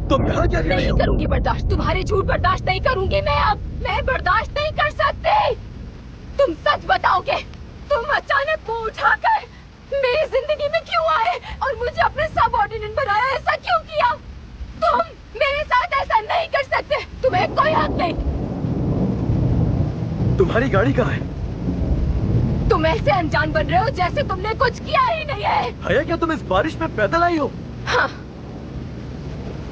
S3: तुम यहाँ क्या कर रही
S7: नहीं
S3: हो?
S7: करूंगी बर्दाश्त, तुम्हारे झूठ बर्दाश्त नहीं करूंगी मैं। अब मैं बर्दाश्त नहीं कर सकती। तुम सच बताओगे? तुम अचानक मुंह उठाकर मेरी जिंदगी में क्यों आए और मुझे अपने सबऑर्डिनेट बनाया? ऐसा क्यों किया? तुम मेरे साथ ऐसा नहीं कर सकते। तुम्हें कोई हक नहीं।
S3: तुम्हारी गाड़ी कहाँ है?
S7: तुम ऐसे अनजान बन रहे हो जैसे तुमने कुछ किया ही नहीं है।
S3: हया, क्या तुम इस बारिश में पैदल आई हो?
S7: हाँ,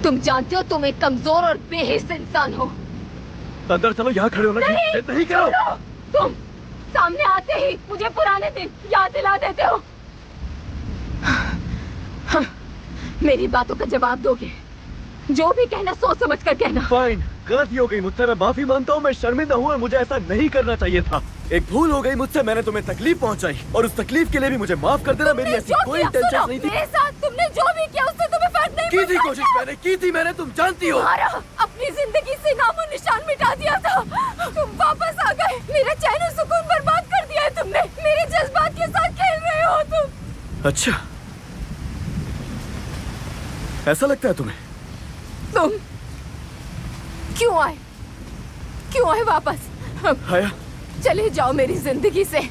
S7: तुम जानते हो तुम एक कमजोर और बेहिस इंसान हो।
S3: अंदर चलो, यहाँ खड़े होना नहीं करो।
S7: छोड़ो। तुम सामने आते ही मुझे पुराने दिन याद दिला देते हो। हाँ, मेरी बातों का जवाब दोगे? जो भी कहना सोच समझ कर कहना।
S3: फाइन, गलती हो गई मुझसे, मैं माफी मांगता हूँ। मैं शर्मिंदा हूँ और मुझे ऐसा नहीं करना चाहिए था। एक भूल हो गई मुझसे, मैंने तुम्हें तकलीफ पहुंचाई और उस तकलीफ के लिए भी मुझे माफ कर देना। मेरी ऐसी कोई इंटेंशन नहीं थी।
S7: मेरे साथ तुमने जो भी किया उससे तुम्हें फर्क नहीं
S3: की थी
S7: पड़ता।
S3: कोशिश, मैंने की थी, तुम जानती हो।
S7: तुम्हारा अपनी जिंदगी से नामो निशान मिटा दिया था। तुम वापस आ गए, मेरा चैन और सुकून बर्बाद कर दिया है तुमने। मेरे जज्बात के साथ खेल रहे हो तुम।
S3: अच्छा, ऐसा लगता है तुम्हें?
S7: तुम क्यों आए? क्यों आए वापस?
S3: हया,
S7: चले जाओ मेरी जिंदगी से।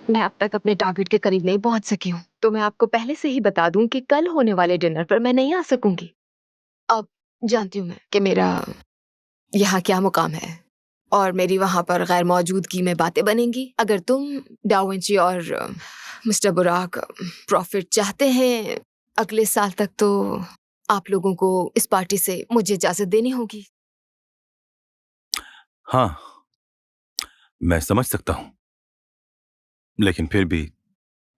S7: मैं अब तक अपने टारगेट के करीब नहीं पहुंच सकी हूँ, तो मैं आपको पहले से ही बता दूं कि कल होने वाले डिनर पर मैं नहीं आ सकूंगी। अब जानती हूँ मैं कि मेरा यहाँ क्या मुकाम है और मेरी वहां पर गैर मौजूदगी में बातें बनेंगी। अगर तुम, डा विंची और मिस्टर बुराक प्रॉफिट चाहते हैं अगले साल तक, तो आप लोगों को इस पार्टी से मुझे इजाजत देनी होगी।
S6: हाँ, मैं समझ सकता हूं, लेकिन फिर भी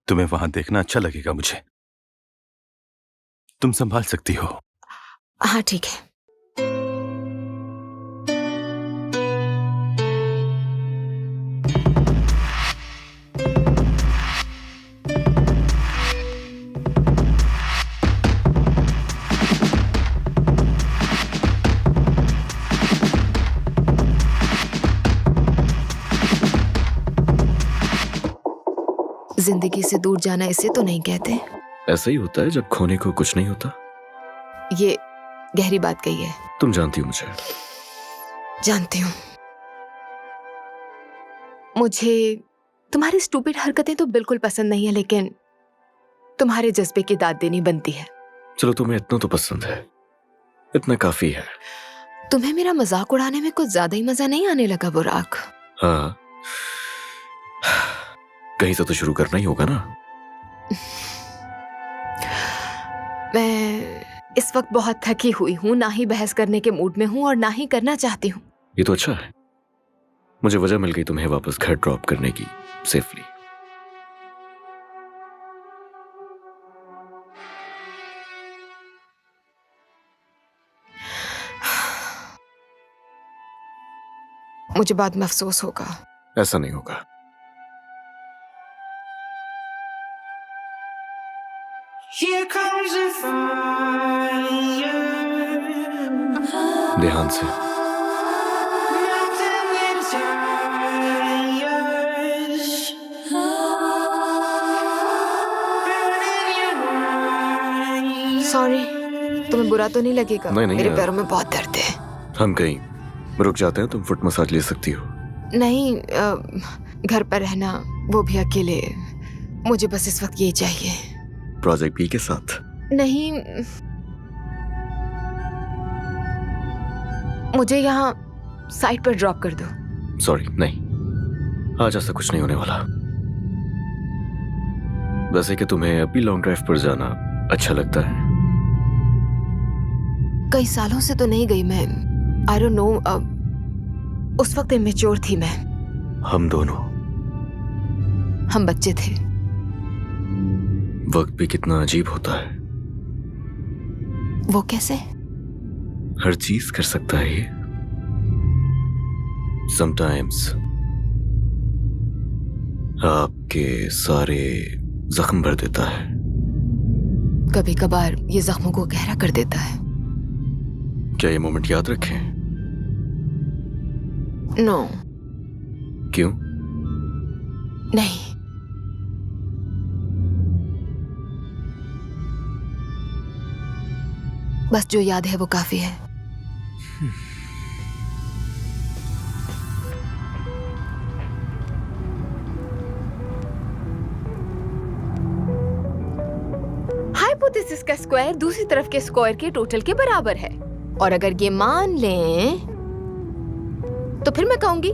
S6: तुम्हें वहां देखना अच्छा लगेगा मुझे। तुम संभाल सकती हो।
S7: हाँ ठीक है। जिंदगी से दूर जाना इसे तो नहीं कहते।
S3: ऐसा ही होता है जब खोने को कुछ नहीं होता।
S7: ये गहरी बात कही है।
S3: तुम जानती हो मुझे।
S7: जानती हूँ। मुझे तुम्हारी स्टूपिड हरकतें तो बिल्कुल पसंद नहीं है, लेकिन तुम्हारे जज्बे की दाद देनी बनती है।
S3: चलो, तुम्हें इतना तो पसंद है, इतना काफी है।
S7: तुम्हें मेरा मजाक उड़ाने में कुछ ज्यादा ही मजा नहीं आने लगा बुराक?
S3: हाँ, कहीं से तो शुरू करना ही होगा ना।
S7: मैं इस वक्त बहुत थकी हुई हूँ, ना ही बहस करने के मूड में हूँ और ना ही करना चाहती हूँ।
S3: ये तो अच्छा है, मुझे वजह मिल गई तुम्हें वापस घर ड्रॉप करने की, सेफली।
S7: मुझे बाद में अफसोस होगा।
S3: ऐसा नहीं होगा। ध्यान से।
S7: बुरा तो नहीं लगेगा?
S3: नहीं,
S7: मेरे
S3: यार।
S7: पैरों में बहुत दर्द है।
S3: हम कहीं रुक जाते हैं, तुम फुट मसाज ले सकती हो।
S7: नहीं, घर पर रहना, वो भी अकेले, मुझे बस इस वक्त यही चाहिए।
S3: प्रोजेक्ट बी के साथ?
S7: नहीं, मुझे यहाँ साइट पर ड्रॉप कर दो।
S3: सॉरी, नहीं, आज ऐसा कुछ नहीं होने वाला। वैसे कि तुम्हें अभी लॉन्ग ड्राइव पर जाना अच्छा लगता है?
S7: कई सालों से तो नहीं गई मैं। आई डोंट नो, उस वक्त इमेच्योर थी मैं।
S3: हम दोनों,
S7: हम बच्चे थे।
S3: वक्त भी कितना अजीब होता है।
S7: वो कैसे?
S3: हर चीज कर सकता है ये। समटाइम्स आपके सारे जख्म भर देता है।
S7: कभी कभार ये जख्मों को गहरा कर देता है।
S3: क्या ये मोमेंट याद रखें?
S7: नो।
S3: क्यों?
S7: नहीं। बस जो याद है वो काफी है। हाइपोथेसिस का स्क्वायर दूसरी तरफ के स्क्वायर के टोटल के बराबर है, और अगर ये मान लें तो फिर मैं कहूंगी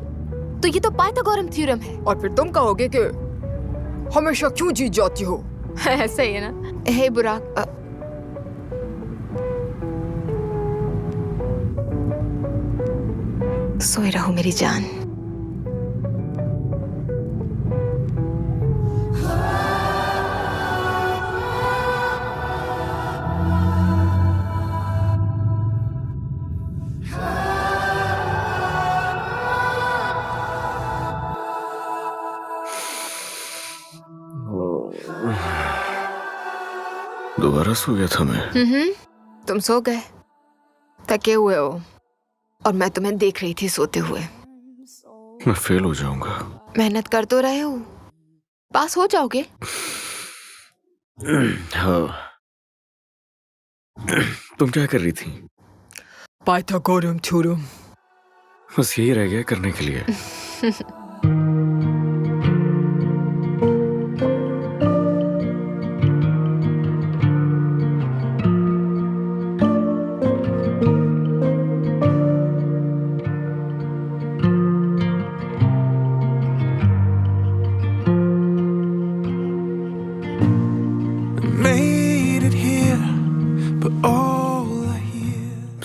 S7: तो ये तो पाइथागोरम थ्योरम है, और फिर तुम कहोगे कि हमेशा क्यों जीत जाती हो। ऐसा ही है ना? हे बुराक, सोए रहो मेरी जान।
S3: दोबारा सो गया था मैं।
S7: तुम सो गए, थके हुए हो, और मैं तुम्हें देख रही थी सोते हुए।
S3: मैं फेल हो जाऊंगा।
S7: मेहनत कर तो रहे हो, पास हो जाओगे।
S3: हाँ। तुम क्या कर रही थी?
S7: पाइथागोरम थ्योरम।
S3: बस यही रह गया करने के लिए।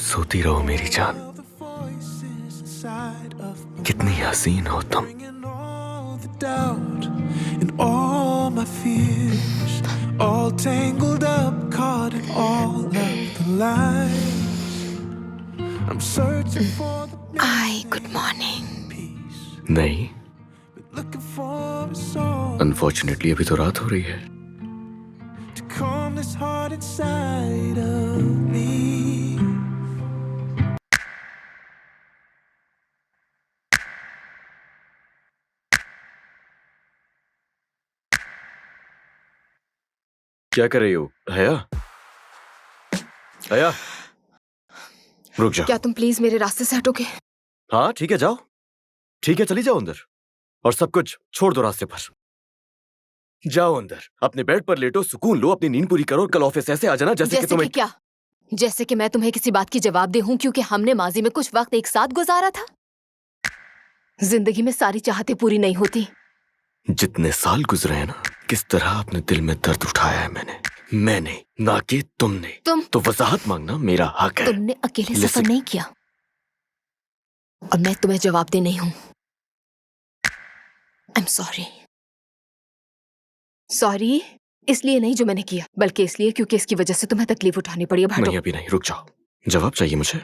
S3: सोती रहो मेरी जान, कितनी हसीन हो तुम।
S7: आई गुड मॉर्निंग।
S3: नहीं, अनफॉर्चुनेटली अभी तो रात हो रही है। क्या कर रही हो हया? हया, रुक जाओ।
S7: क्या तुम प्लीज मेरे रास्ते से हटोगे?
S3: हाँ ठीक है, जाओ। ठीक है, चली जाओ अंदर, और सब कुछ छोड़ दो रास्ते पर। जाओ अंदर, अपने बेड पर लेटो, सुकून लो, अपनी नींद पूरी करो, और कल ऑफिस ऐसे आ जाना जैसे कि तुम्हें
S7: क्या? जैसे कि मैं तुम्हें किसी बात की जवाबदेह हूं क्योंकि हमने माजी में कुछ वक्त एक साथ गुजारा था। जिंदगी में सारी चाहतें पूरी नहीं होती।
S3: जितने साल गुजरे हैं ना, किस तरह अपने दिल में दर्द उठाया है मैंने, ना कि तुमने। तो वजाहत मांगना मेरा हक है।
S7: तुमने अकेले सफर नहीं किया, और मैं तुम्हें जवाबदेह नहीं हूं। आई एम सॉरी इसलिए नहीं जो मैंने किया, बल्कि इसलिए क्योंकि इसकी वजह से तुम्हें तकलीफ उठानी पड़ी। अब हटो।
S3: नहीं, अभी नहीं, रुक जाओ, जवाब चाहिए मुझे।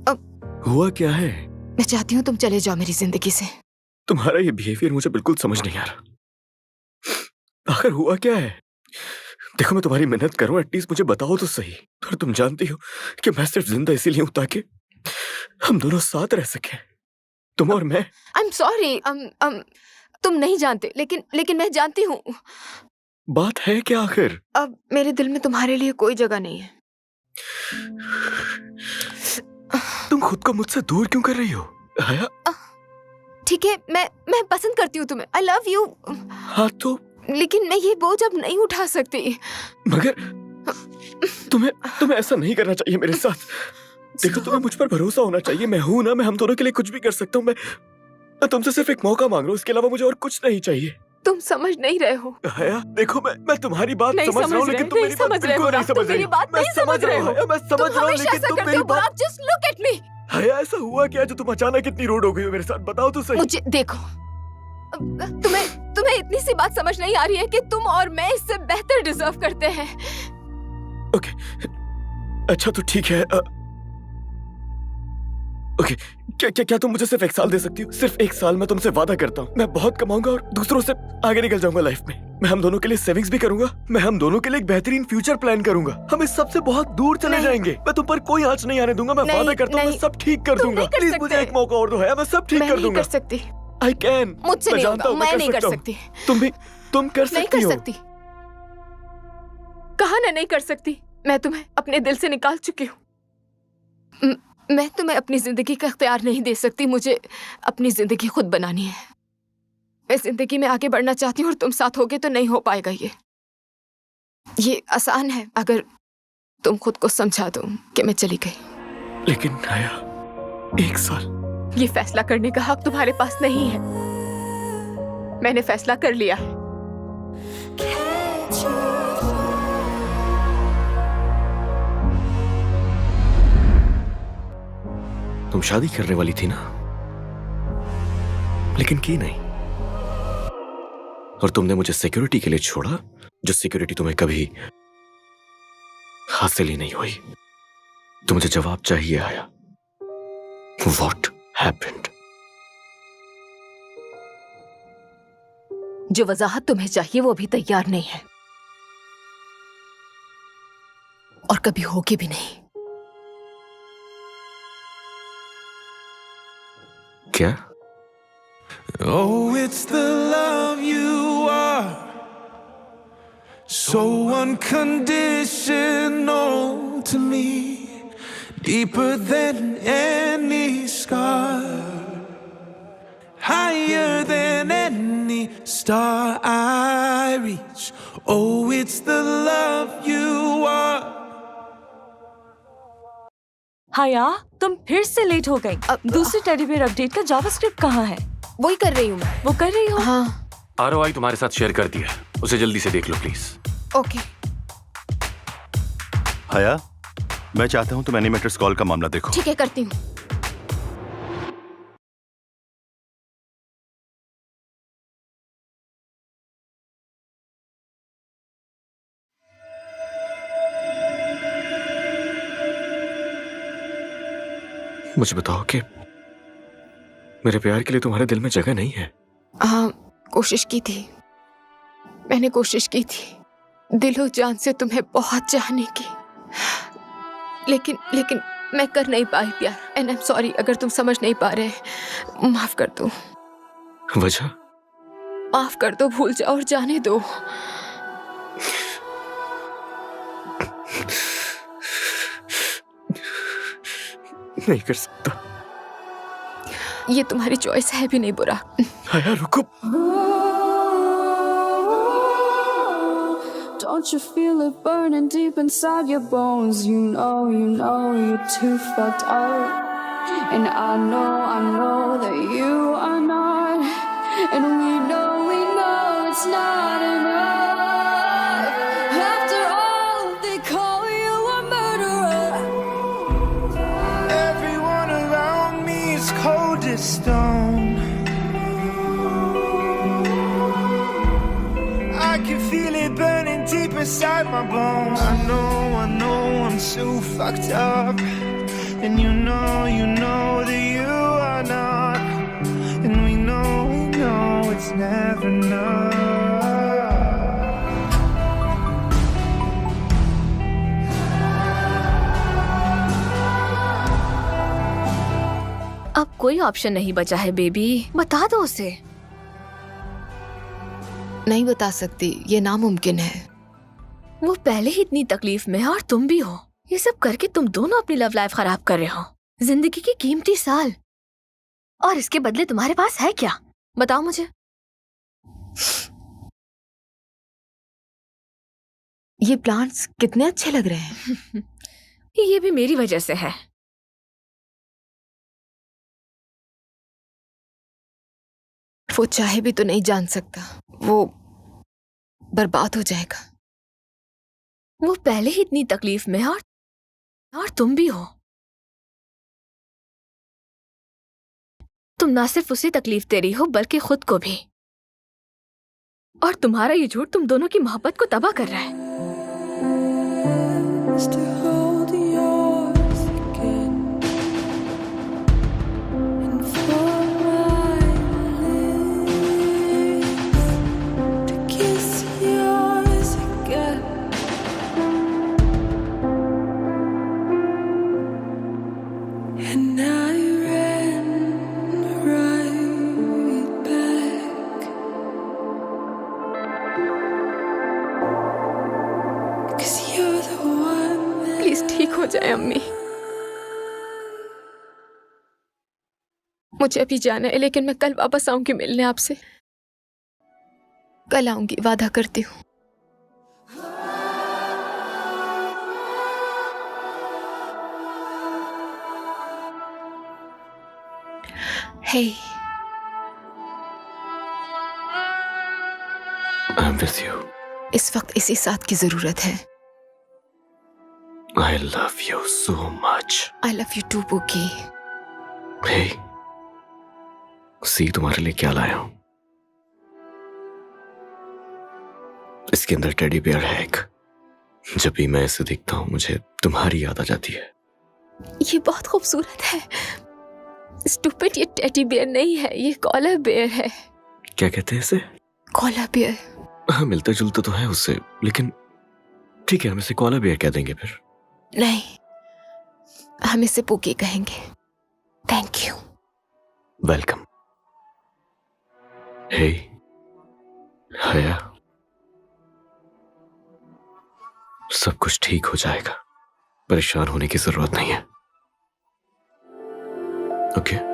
S3: अब हुआ क्या है?
S7: मैं चाहती हूँ तुम चले जाओ मेरी जिंदगी से।
S3: तुम्हारा ये बिहेवियर मुझे बिल्कुल समझ नहीं आ रहा। आखिर हुआ क्या है? देखो, मैं तुम्हारी मेहनत करूं, एटलीस्ट मुझे बताओ तो सही। और तुम जानती हो कि मैं सिर्फ जिंदा इसीलिए हूं ताकि हम दोनों साथ रह सकें, तुम और मैं।
S7: आई एम सॉरी, तुम नहीं जानते, लेकिन मैं जानती हूँ।
S3: बात है क्या आखिर?
S7: अब मेरे दिल में तुम्हारे लिए कोई जगह नहीं है।
S3: तुम खुद को मुझसे दूर क्यों कर रही हो हया?
S7: ठीक है, मैं पसंद करती हूँ तुम्हें, आई लव यू।
S3: हाँ तो
S7: लेकिन मैं ये बोझ अब नहीं उठा सकती।
S3: मगर तुम्हें ऐसा नहीं करना चाहिए मेरे साथ। देखो, तुम्हें मुझ पर भरोसा होना चाहिए। मैं हूं ना, मैं हम दोनों के लिए कुछ भी कर सकता हूँ। मैं तुमसे सिर्फ एक मौका मांग रहा हूँ, इसके अलावा मुझे और कुछ नहीं चाहिए।
S7: तुम समझ नहीं रहे हो।
S3: हया देखो, मैं तुम्हारी बात
S7: नहीं
S3: समझ रहा हूँ, लेकिन तुम मेरी बात बिल्कुल नहीं समझ रही।
S7: मैं समझ रहा हूँ,
S3: मैं समझ रहा हूँ, लेकिन तुम मेरी बात।
S7: Just look at me.
S3: हया ऐसा हुआ क्या जो तुम अचानक इतनी रूड हो गई हो मेरे साथ? बताओ तो सही।
S7: मुझे देखो, तुम्हें इतनी सी बात समझ नहीं आ रही है कि तुम और मैं इससे बेहतर डिजर्व करते हैं।
S3: ओके, अच्छा तो ठीक है। ओके, क्या तुम मुझे सिर्फ 1 साल दे सकती हो? सिर्फ 1 साल, मैं तुमसे वादा करता हूँ। मैं बहुत कमाऊंगा और दूसरों से आगे निकल जाऊंगा लाइफ में। मैं हम दोनों के लिए सेविंग्स भी करूंगा। मैं हम दोनों के लिए एक बेहतरीन फ्यूचर प्लान करूंगा। हम इस सब से बहुत दूर चले जाएंगे। मैं तुम पर कोई आंच नहीं आने दूंगा। मैं वादा करता हूँ, मैं सब ठीक कर दूंगा। प्लीज मुझे एक मौका और दो है, मैं सब ठीक कर दूंगा।
S7: कर सकती।
S3: I can.
S7: मुझसे नहीं होगा, मैं नहीं कर सकती।
S3: तुम कर सकती हो।
S7: कहा ना नहीं कर सकती। मैं तुम्हें अपने दिल से निकाल चुकी हूँ। मैं तुम्हें अपनी जिंदगी का इख्तियार नहीं दे सकती। मुझे अपनी जिंदगी खुद बनानी है। मैं जिंदगी में आगे बढ़ना चाहती हूँ और तुम साथ होगे तो नहीं हो पाएगा। ये आसान है अगर तुम खुद को समझा दो कि मैं चली गई।
S3: लेकिन हया, 1 साल।
S7: ये फैसला करने का हक तुम्हारे पास नहीं है। मैंने फैसला कर लिया है।
S3: तुम शादी करने वाली थी ना, लेकिन की नहीं। और तुमने मुझे सिक्योरिटी के लिए छोड़ा, जो सिक्योरिटी तुम्हें कभी हासिल ही नहीं हुई। तो मुझे जवाब चाहिए आया। What happened?
S7: जो वजाहत तुम्हें चाहिए वो अभी तैयार नहीं है और कभी होगी भी नहीं।
S3: क्या?
S1: Oh, it's the love you are, so unconditional to me, deeper than any scar, higher than any star I reach. Oh, it's the love you are.
S8: हया, तुम फिर से लेट हो गई। दूसरे टेडी बेयर अपडेट का जावास्क्रिप्ट कहाँ है?
S7: वही कर रही हूँ मैं।
S8: वो कर रही हो?
S7: हाँ।
S5: ROI तुम्हारे साथ शेयर कर दिया, उसे जल्दी से देख लो प्लीज।
S7: ओके।
S6: हया, मैं चाहता हूँ तुम एनिमेटर्स कॉल का मामला देखो।
S7: ठीक है, करती हूँ।
S3: मुझे बताओ कि मेरे प्यार के लिए तुम्हारे दिल में जगह नहीं है?
S7: हाँ, कोशिश की थी। मैंने कोशिश की थी दिलो जान से तुम्हें बहुत चाहने की, लेकिन मैं कर नहीं पाई प्यार। एंड आई एम सॉरी अगर तुम समझ नहीं पा रहे। माफ कर दो।
S3: वजह?
S7: माफ कर दो, भूल जाओ और जाने दो।
S3: नहीं कर सकता।
S7: ये तुम्हारी चॉइस है भी नहीं बुरा।
S3: हया रुको।
S9: Don't you feel it burning deep inside your bones? You know you're too fucked up. And I know that you are not. And we know it's not enough. After all, they call you a murderer.
S1: Everyone around me is cold as stone. I can feel it burning deep inside my bones. I know I'm so fucked up. And you know that you are not. And we know it's never enough.
S4: अब कोई option नहीं बचा है baby, बता दो उसे।
S7: नहीं बता सकती, ये नामुमकिन है।
S4: वो पहले ही इतनी तकलीफ में है और तुम भी हो। ये सब करके तुम दोनों अपनी लव लाइफ खराब कर रहे हो, जिंदगी की कीमती साल। और इसके बदले तुम्हारे पास है क्या? बताओ मुझे।
S7: ये प्लांट्स कितने अच्छे लग रहे हैं।
S4: ये भी मेरी वजह से है।
S7: वो चाहे भी तो नहीं जान सकता, वो बर्बाद हो जाएगा।
S4: वो पहले ही इतनी तकलीफ में है और तुम भी हो। तुम ना सिर्फ उसे तकलीफ दे रही हो बल्कि खुद को भी। और तुम्हारा ये झूठ तुम दोनों की मोहब्बत को तबाह कर रहा है।
S7: प्लीज ठीक हो जाए अम्मी। मुझे अभी जाना है, लेकिन मैं कल वापस आऊंगी मिलने आपसे। कल आऊंगी, वादा करती हूँ। हे,
S3: I'm with you.
S7: इस वक्त इसी साथ की जरूरत है।
S3: I love you so much.
S7: I love you too, बुकी।
S3: Hey, सी तुम्हारे लिए क्या लाया हूं। इसके अंदर टेडी बियर है एक। जब भी मैं इसे देखता हूं मुझे तुम्हारी याद आ जाती है।
S7: ये बहुत खूबसूरत है। स्टूपिड, ये टेडी बियर नहीं है, ये कॉलर बियर है।
S3: क्या कहते हैं इसे?
S7: Collar bear.
S3: हाँ, मिलता जुलता तो है उससे, लेकिन ठीक है, हम इसे कॉलर बियर कह देंगे फिर।
S7: नहीं, हम इसे पुकी कहेंगे। Thank you.
S3: वेलकम। हे हया, सब कुछ ठीक हो जाएगा, परेशान होने की जरूरत नहीं है। ओके?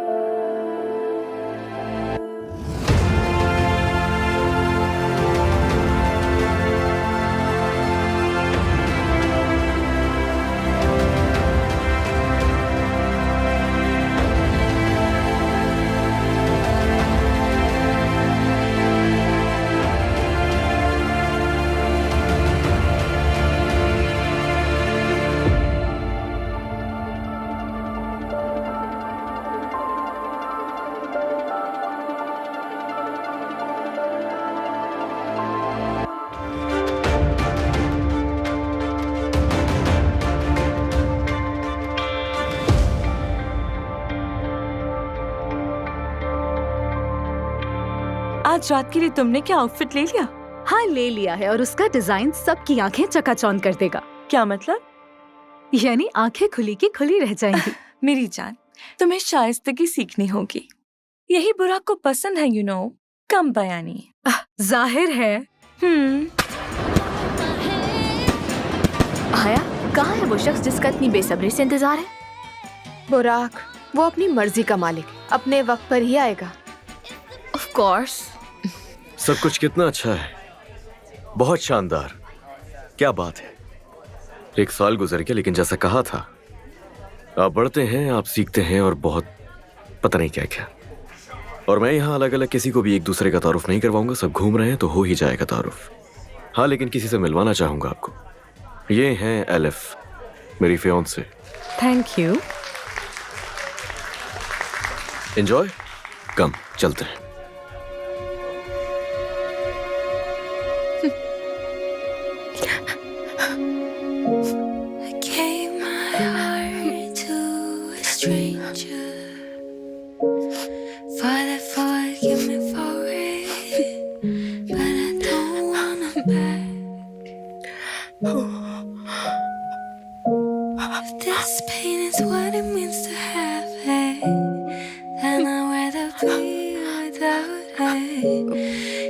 S8: आज रात के लिए तुमने क्या आउटफिट ले लिया?
S2: हाँ, ले लिया है, और उसका डिजाइन सबकी आंखें चकाचौंध कर देगा।
S8: क्या मतलब?
S2: यानी आंखें खुली की खुली रह जाएंगी।
S8: मेरी जान, तुम्हें शाइस्तगी सीखनी होगी। यही बुराक को पसंद है, कम बयानी।
S2: जाहिर है।
S4: आया, कहाँ है वो शख्स जिसका इतनी बेसब्री से इंतजार है?
S7: बुराक, वो अपनी मर्जी का मालिक, अपने वक्त पर ही आएगा।
S4: Of course.
S3: सब कुछ कितना अच्छा है, बहुत शानदार। क्या बात है। 1 साल गुजर गया, लेकिन जैसा कहा था, आप बढ़ते हैं, आप सीखते हैं, और बहुत पता नहीं क्या क्या। और मैं यहाँ अलग अलग किसी को भी एक दूसरे का तारुफ नहीं करवाऊंगा। सब घूम रहे हैं तो हो ही जाएगा तारुफ। हाँ, लेकिन किसी से मिलवाना चाहूंगा आपको। ये हैं एलिफ, मेरी फियांसे।
S8: Thank you.
S3: एंजॉय। कम, चलते हैं।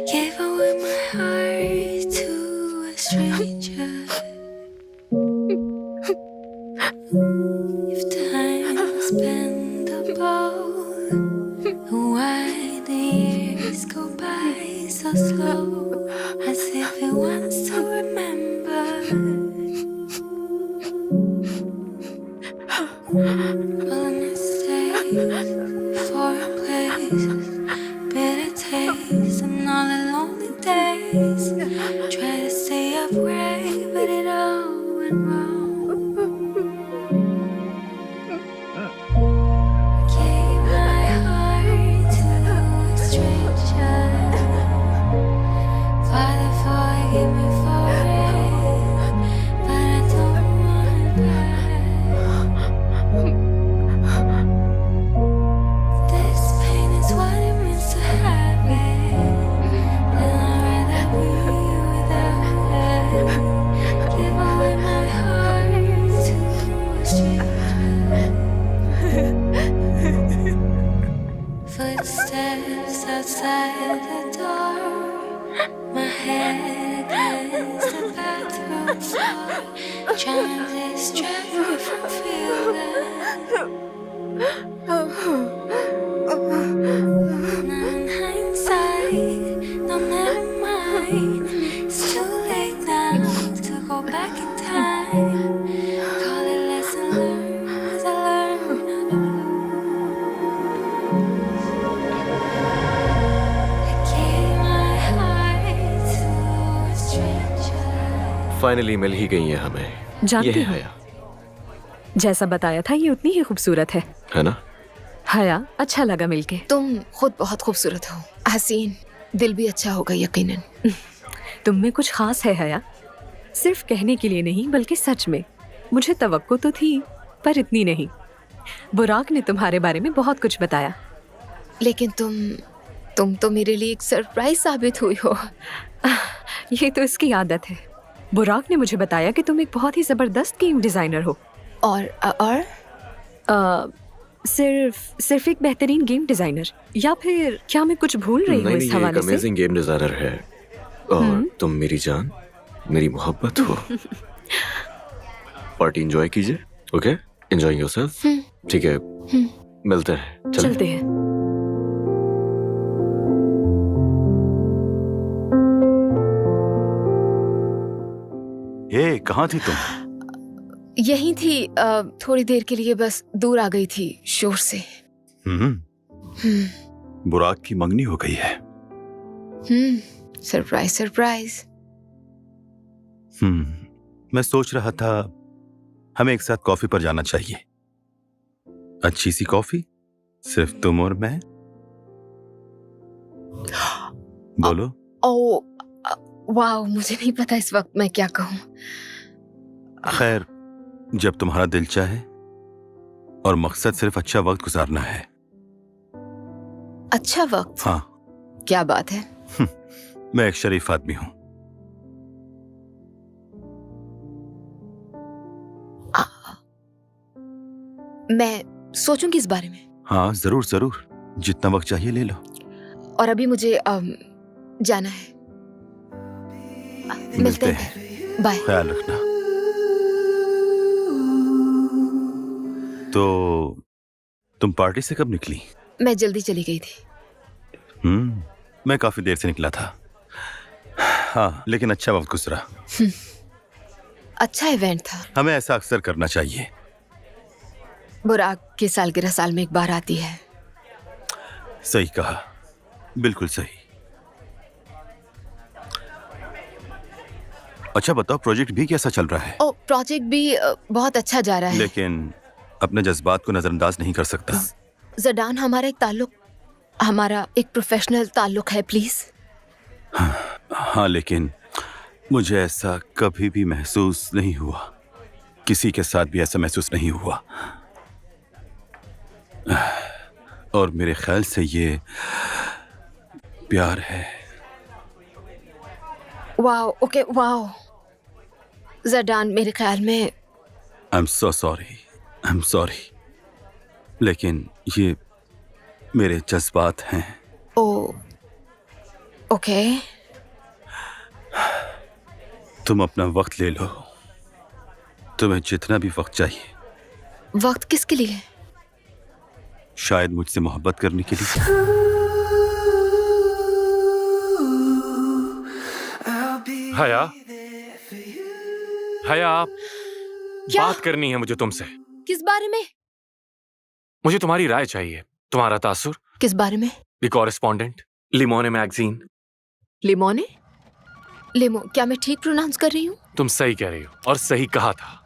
S9: Gave away my heart. If time's bendable, why the years go by so slow, as if it wants to remember. All mistakes, foreign places, bitter taste, and all the lonely days. Try to stay upright, but it all went wrong. Gave my heart to a stranger. Father, forgive me for it, but I don't want it back. This pain is what it means to have it, and I'd rather be without it. Give away my heart to a stranger. Footsteps outside the door, my head against the bathroom floor, trying to distract me from feeling. Now in hindsight, no, never mind. It's too late now to go back in time. Call it lesson learned, as I learned how to lose. I gave my heart to a stranger.
S3: Finally मिल ही गई है हमें।
S2: जानती
S3: ये है
S2: हूँ।
S3: हया,
S2: जैसा बताया था ये उतनी ही खूबसूरत है।
S3: है ना?
S2: हया, अच्छा लगा मिलके।
S7: तुम खुद बहुत खूबसूरत हो हसीन, दिल भी अच्छा होगा यकीनन।
S2: तुम में कुछ खास है हया, सिर्फ कहने के लिए नहीं बल्कि सच में। मुझे तवक्को तो थी पर इतनी नहीं। बुराक ने तुम्हारे बारे में बहुत कुछ बताया।
S7: लेकिन तुम तो मेरे लिए एक सरप्राइज साबित हुई हो।
S2: ये तो इसकी आदत है। बुराक ने मुझे बताया कि तुम एक बहुत ही जबरदस्त गेम डिजाइनर हो।
S7: और
S2: सिर्फ एक बेहतरीन गेम डिजाइनर, या फिर क्या मैं कुछ भूल रही हूँ
S3: नहीं,
S2: इस
S3: ये एक
S2: हवाले से?
S3: अमेजिंग गेम डिजाइनर है और तुम मेरी जान, मेरी मोहब्बत हो। पार्टी एंजॉय कीजिए, ओके? एंजॉय योरसेल्फ, ठीक है? मिलते हैं, चलो।
S2: चलते हैं।
S6: ए, कहाँ थी तुम?
S7: यही थी, थोड़ी देर के लिए बस दूर आ गई थी शोर से।
S6: बुराक की मंगनी हो गई है।
S7: Surprise surprise.
S6: मैं सोच रहा था हमें एक साथ कॉफी पर जाना चाहिए। अच्छी सी कॉफी, सिर्फ तुम और मैं। बोलो।
S7: ओ वाह, मुझे नहीं पता इस वक्त मैं क्या कहूँ।
S6: खैर, जब तुम्हारा दिल चाहे और मकसद सिर्फ अच्छा वक्त गुजारना है।
S7: अच्छा वक्त?
S6: हाँ,
S7: क्या बात है।
S6: मैं एक शरीफ आदमी हूं।
S7: मैं सोचूंगी इस बारे में।
S6: हाँ, जरूर जरूर, जितना वक्त चाहिए ले लो।
S7: और अभी मुझे जाना है। मिलते हैं, बाय।
S6: ख्याल रखना। तो तुम पार्टी से कब निकली?
S7: मैं जल्दी चली गई थी।
S6: मैं काफी देर से निकला था। हाँ, लेकिन अच्छा वक्त गुजरा।
S7: अच्छा इवेंट था।
S6: हमें ऐसा अक्सर करना चाहिए।
S7: बुराक की सालगिरह साल में एक बार आती है।
S6: सही कहा, बिल्कुल सही। अच्छा बताओ, प्रोजेक्ट भी कैसा चल रहा है?
S7: ओ, प्रोजेक्ट भी बहुत अच्छा जा रहा है।
S6: लेकिन अपने जज्बात को नजरअंदाज नहीं कर सकता।
S7: जडान, हमारा एक प्रोफेशनल ताल्लुक है, प्लीज।
S6: हाँ, लेकिन मुझे ऐसा कभी भी महसूस नहीं हुआ। किसी के साथ भी ऐसा महसूस नहीं हुआ। और मेरे ख्याल से ये प्यार है।
S7: Wow, okay, wow. जडान, मेरे ख्याल में
S6: आई एम सो सॉरी, लेकिन ये मेरे जज्बात हैं।
S7: ओ, ओके।
S6: तुम अपना वक्त ले लो। तुम्हें जितना भी वक्त चाहिए
S7: वक्त किसके लिए?
S6: शायद मुझसे मोहब्बत करने के लिए।
S5: हया, हया,
S7: क्या?
S5: बात करनी है मुझे तुमसे।
S7: किस बारे में?
S5: मुझे तुम्हारी राय चाहिए, तुम्हारा तासुर।
S7: किस बारे में?
S5: The correspondent, Limone magazine.
S7: Limone? Limo, क्या मैं ठीक प्रोनाउंस कर रही हूँ?
S5: तुम सही कह रही हो और सही कहा था।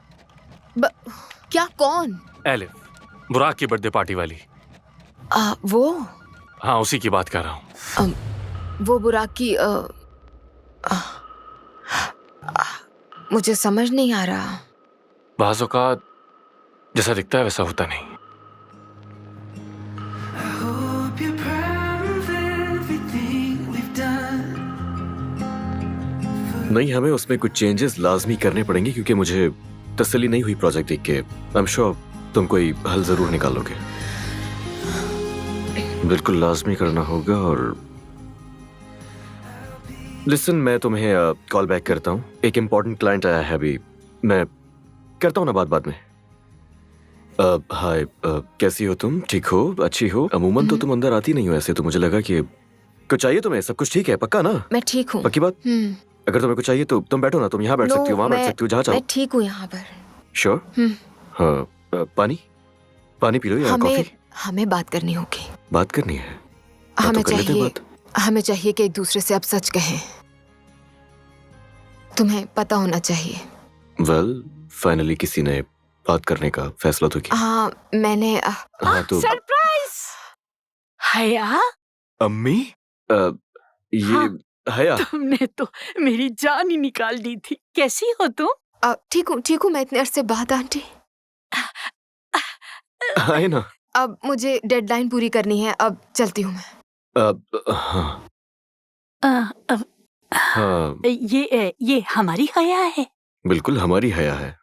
S7: क्या? कौन?
S5: एलिफ, बुराक की बर्थडे पार्टी वाली।
S7: वो?
S5: हाँ, उसी की बात कर रहा हूँ।
S7: वो बुराक की मुझे समझ नहीं आ रहा।
S5: बाज़ औक़ात जैसा दिखता है वैसा होता नहीं।
S3: नहीं, हमें उसमें कुछ चेंजेस लाजमी करने पड़ेंगे क्योंकि मुझे तसल्ली नहीं हुई प्रोजेक्ट देख के। आई एम श्योर तुम कोई हल जरूर निकालोगे। बिल्कुल लाजमी करना होगा। और लिसन, मैं तुम्हें कॉल बैक करता हूँ। एक इम्पोर्टेंट क्लाइंट आया है अभी। मैं करता हूँ ना बात बाद में। हाय, कैसी हो तुम? ठीक हो? अच्छी हो? अमूमन तो तुम अंदर आती नहीं हो ऐसे, तो मुझे लगा कि कुछ चाहिए तुम्हें। सब कुछ ठीक है? पक्का ना?
S7: मैं ठीक हूँ।
S3: पक्की बात? अगर तुम्हें कुछ चाहिए तो तुम बैठो ना। तुम यहाँ बैठ सकती हो, वहाँ बैठ सकती हो, जहाँ चाहो।
S7: मैं ठीक हूँ यहाँ पर।
S3: श्योर? हाँ। पानी पी लो या कॉफी?
S7: हमें बात करनी होगी।
S3: बात करनी है?
S7: हमें चाहिए कि एक दूसरे से अब सच कहें। तुम्हें पता होना चाहिए।
S3: वेल, फाइनली किसी ने बात करने का फैसला तो किया।
S7: हाँ, मैंने
S3: हाँ, तो
S8: सरप्राइज! हया,
S3: अम्मी, ये हया।
S8: तुमने तो मेरी जान ही निकाल दी थी। कैसी हो तुम?
S7: ठीक हूँ। मैं इतने अरसे बाद आंटी।
S3: आए ना।
S7: अब मुझे डेडलाइन पूरी करनी है। अब चलती हूँ मैं।
S3: हाँ,
S8: ये हमारी हया है।
S3: बिल्कुल हमारी हया है।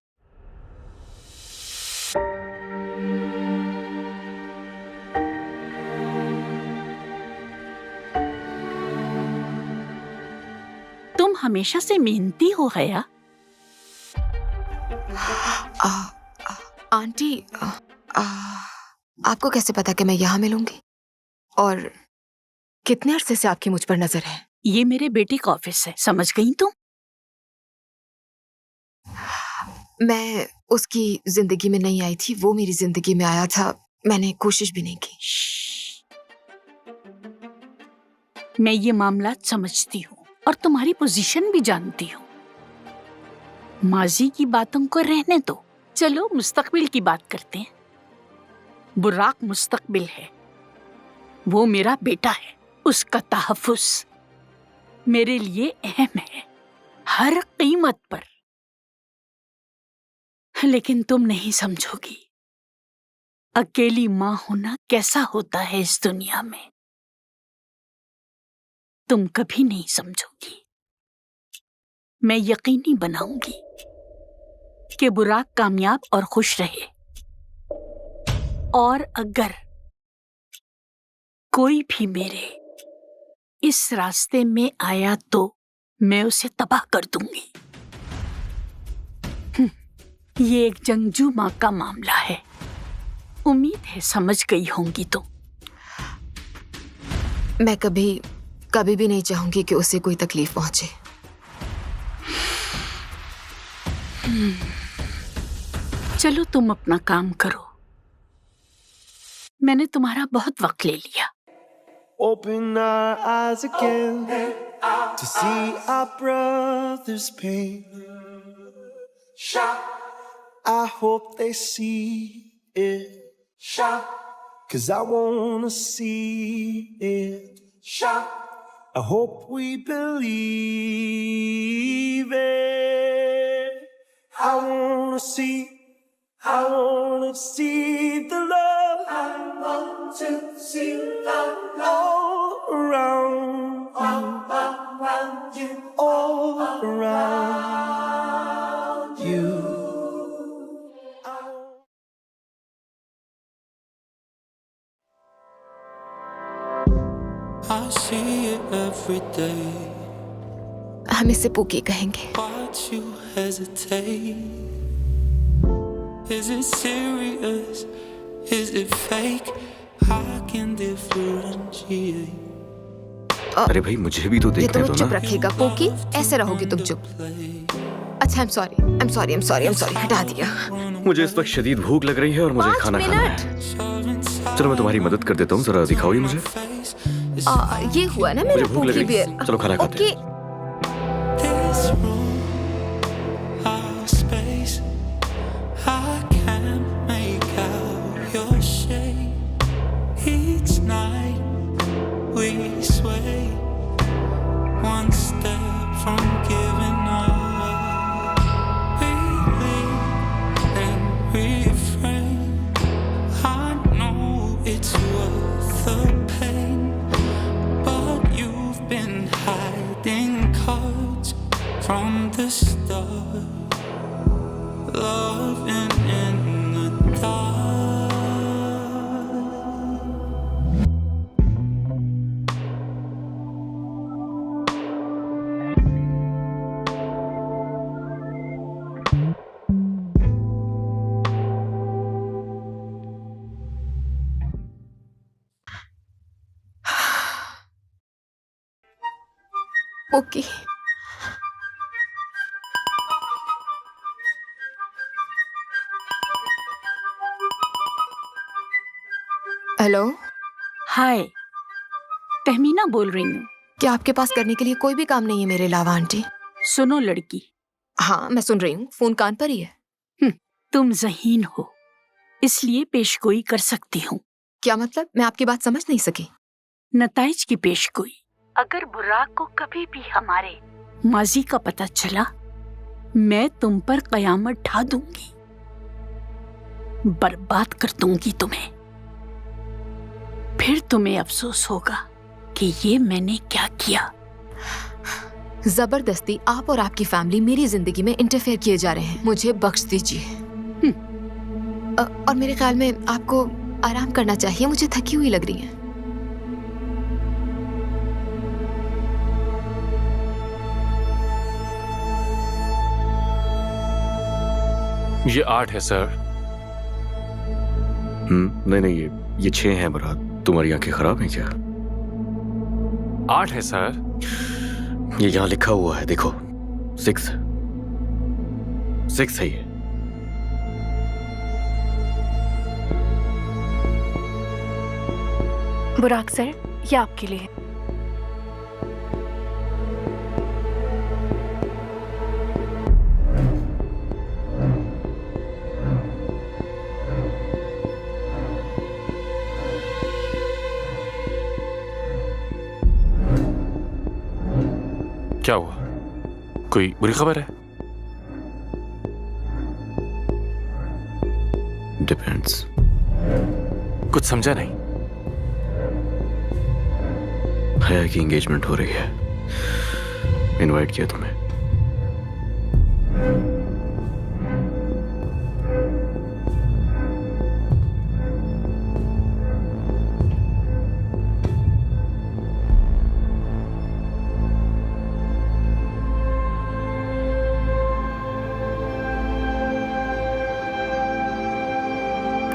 S8: तुम हमेशा से मेहनती हो हया।
S7: आंटी, आपको कैसे पता कि मैं यहाँ मिलूंगी? और कितने अरसे से आपकी मुझ पर नजर है?
S8: ये मेरे बेटे का ऑफिस है, समझ गई तुम?
S7: मैं उसकी जिंदगी में नहीं आई थी, वो मेरी जिंदगी में आया था। मैंने कोशिश भी नहीं की।
S8: मैं ये मामला समझती हूँ और तुम्हारी पोजीशन भी जानती हूँ। माजी की बातों को रहने दो, चलो मुस्तकबिल की बात करते हैं। बुराक मुस्तकबिल है, वो मेरा बेटा है। उसका तहफ्फुज़ मेरे लिए अहम है, हर कीमत पर। लेकिन तुम नहीं समझोगी अकेली माँ होना कैसा होता है इस दुनिया में। तुम कभी नहीं समझोगी। मैं यकीनी बनाऊंगी कि बुराक कामयाब और खुश रहे, और अगर कोई भी मेरे इस रास्ते में आया तो मैं उसे तबाह कर दूंगी। ये एक जंगजू माँ का मामला है। उम्मीद है समझ गई होंगी तुम।
S7: मैं कभी भी नहीं चाहूंगी कि उसे कोई तकलीफ पहुंचे।
S8: चलो तुम अपना काम करो, मैंने तुम्हारा बहुत वक्त ले लिया।
S11: Open our eyes again to see our brother's pain. I hope they see it, 'cause I wanna see it. I hope we believe it. I wanna see the love. I want to see love all around you, all around you. I see it every day.
S7: हम इसे पुकी कहेंगे।
S11: Why'd you hesitate? Is it serious? Is it fake? I can differentiate.
S3: अरे भाई मुझे भी तो
S7: ये
S3: देखने
S7: तुम्हें
S3: दो
S7: चुप
S3: ना।
S7: रखेगा पोकी, ऐसे रहोगे तुम चुप। अच्छा, I'm sorry, हटा दिया।
S3: मुझे इस वक्त शदीद भूख लग रही है और मुझे
S7: 5
S3: खाना खाना है। चलो मैं तुम्हारी मदद कर देता हूँ, जरा दिखाओ ये मुझे।
S7: ये हुआ ना मेरा
S3: मुझे भूख लग
S7: पोकी
S3: रही है।
S7: बियर।
S3: चलो खाना खाते हैं।
S7: Okay,
S11: This room, our space, I can't make out your shape. Each night we sway, one step from giving up. We lean and refrain. I know it's worth the pain, but you've been hiding cards from the start, loving in the dark.
S7: Okay. Hello,
S8: hi, Tahmina बोल रही हूँ।
S7: क्या आपके पास करने के लिए कोई भी काम नहीं है मेरे अलावा आंटी?
S8: सुनो लड़की,
S7: हाँ, मैं सुन रही हूँ, फोन कान पर ही है।
S8: तुम ज़हीन हो, इसलिए पेशगोई कर सकती हूँ।
S7: क्या मतलब? मैं आपकी बात समझ नहीं सकी।
S8: नताइज की पेशगोई। अगर बुर्राक को कभी भी हमारे माजी का पता चला, मैं तुम पर कयामत ढा दूंगी, बर्बाद कर दूंगी तुम्हें। फिर तुम्हें अफसोस होगा कि ये मैंने क्या किया।
S7: जबरदस्ती आप और आपकी फैमिली मेरी जिंदगी में इंटरफेयर किए जा रहे हैं, मुझे बख्श दीजिए। और मेरे ख्याल में आपको आराम करना चाहिए, मुझे थकी हुई लग रही है।
S5: ये 8 है सर।
S3: नहीं ये 6 हैं मुराद। तुम्हारी आंखें खराब हैं क्या?
S5: 8 है सर।
S3: ये यहाँ लिखा हुआ है, देखो 6 है ये।
S2: बुराक सर, ये आपके लिए।
S5: क्या हुआ? कोई बुरी खबर है?
S3: डिपेंड्स।
S5: कुछ समझा नहीं।
S3: हया की एंगेजमेंट हो रही है, इनवाइट किया तुम्हें।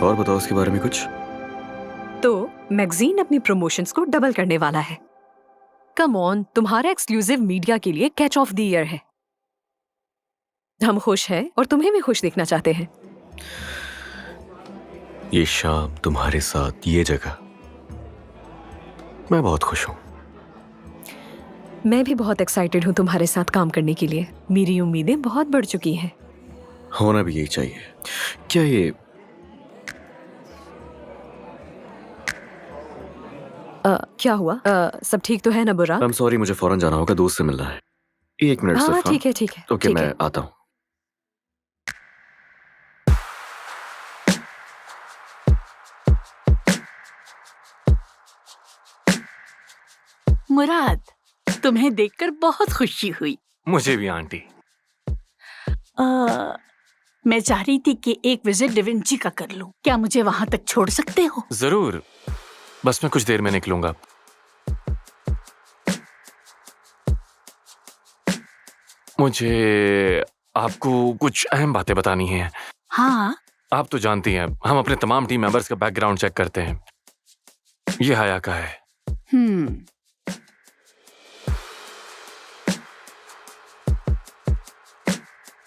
S3: और बताओ उसके बारे में कुछ।
S2: तो मैगजीन अपनी प्रमोशंस को डबल करने वाला है। कम ऑन, तुम्हारा एक्सक्लूसिव मीडिया के लिए कैच ऑफ द ईयर है। हम खुश हैं और तुम्हें भी खुश देखना चाहते हैं।
S3: ये शाम तुम्हारे साथ, ये जगह, मैं बहुत खुश हूं।
S2: मैं भी बहुत एक्साइटेड हूँ तुम्हारे साथ काम करने के लिए। मेरी उम्मीदें बहुत बढ़ चुकी हैं।
S3: होना भी यही चाहिए। क्या ये
S2: क्या हुआ? सब ठीक तो है ना बुरा?
S3: I'm sorry, मुझे फौरन जाना होगा, दोस्त से मिलना है। 1 मिनट सिर्फ।
S2: हाँ ठीक है
S3: ओके,
S2: ठीक
S3: मैं
S2: है।
S3: आता हूँ।
S8: मुराद, तुम्हें देखकर बहुत खुशी हुई।
S5: मुझे भी आंटी।
S8: मैं चाह रही थी कि एक विजिट डिविंची का कर लूं। क्या मुझे वहां तक छोड़ सकते हो?
S5: जरूर, बस मैं कुछ देर में निकलूंगा। मुझे आपको कुछ अहम बातें बतानी हैं।
S8: हाँ,
S5: आप तो जानती हैं, हम अपने तमाम टीम मेंबर्स का बैकग्राउंड चेक करते हैं। ये हया का है।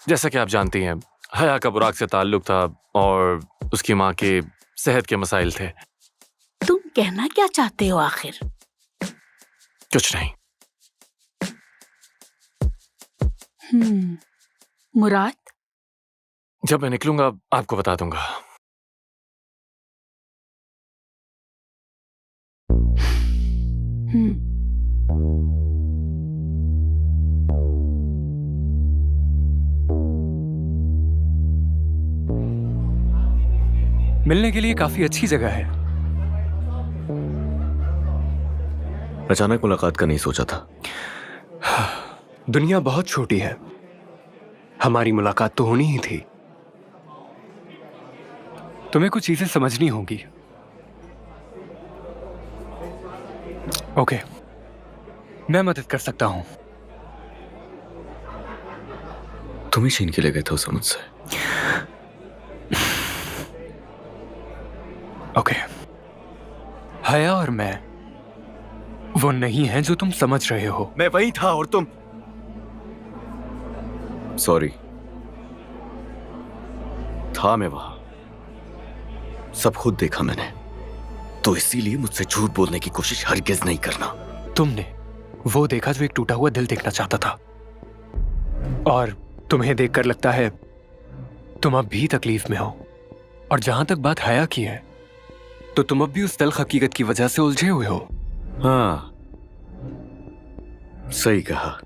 S5: जैसा कि आप जानती हैं, हया का बुराक से ताल्लुक था और उसकी माँ के सेहत के मसाइल थे।
S8: तुम कहना क्या चाहते हो आखिर?
S5: कुछ नहीं।
S8: मुराद,
S5: जब मैं निकलूंगा आपको बता दूंगा।
S12: मिलने के लिए काफी अच्छी जगह है।
S3: अचानक मुलाकात का नहीं सोचा था।
S12: दुनिया बहुत छोटी है, हमारी मुलाकात तो होनी ही थी। तुम्हें कुछ चीजें समझनी होंगी। ओके, मैं मदद कर सकता हूं।
S3: तुम ही छीन के ले गए थे उसे मुझसे।
S12: ओके, हया और मैं वो नहीं है जो तुम समझ रहे हो।
S3: मैं वही था और तुम। सॉरी, था मैं वहां, सब खुद देखा मैंने, तो इसीलिए मुझसे झूठ बोलने की कोशिश हरगिज नहीं करना।
S12: तुमने वो देखा जो एक टूटा हुआ दिल देखना चाहता था, और तुम्हें देखकर लगता है तुम अब भी तकलीफ में हो। और जहां तक बात हया की है, तो तुम अब भी उस तल्ख हकीकत की वजह से उलझे हुए हो।
S3: हाँ, सही कहा,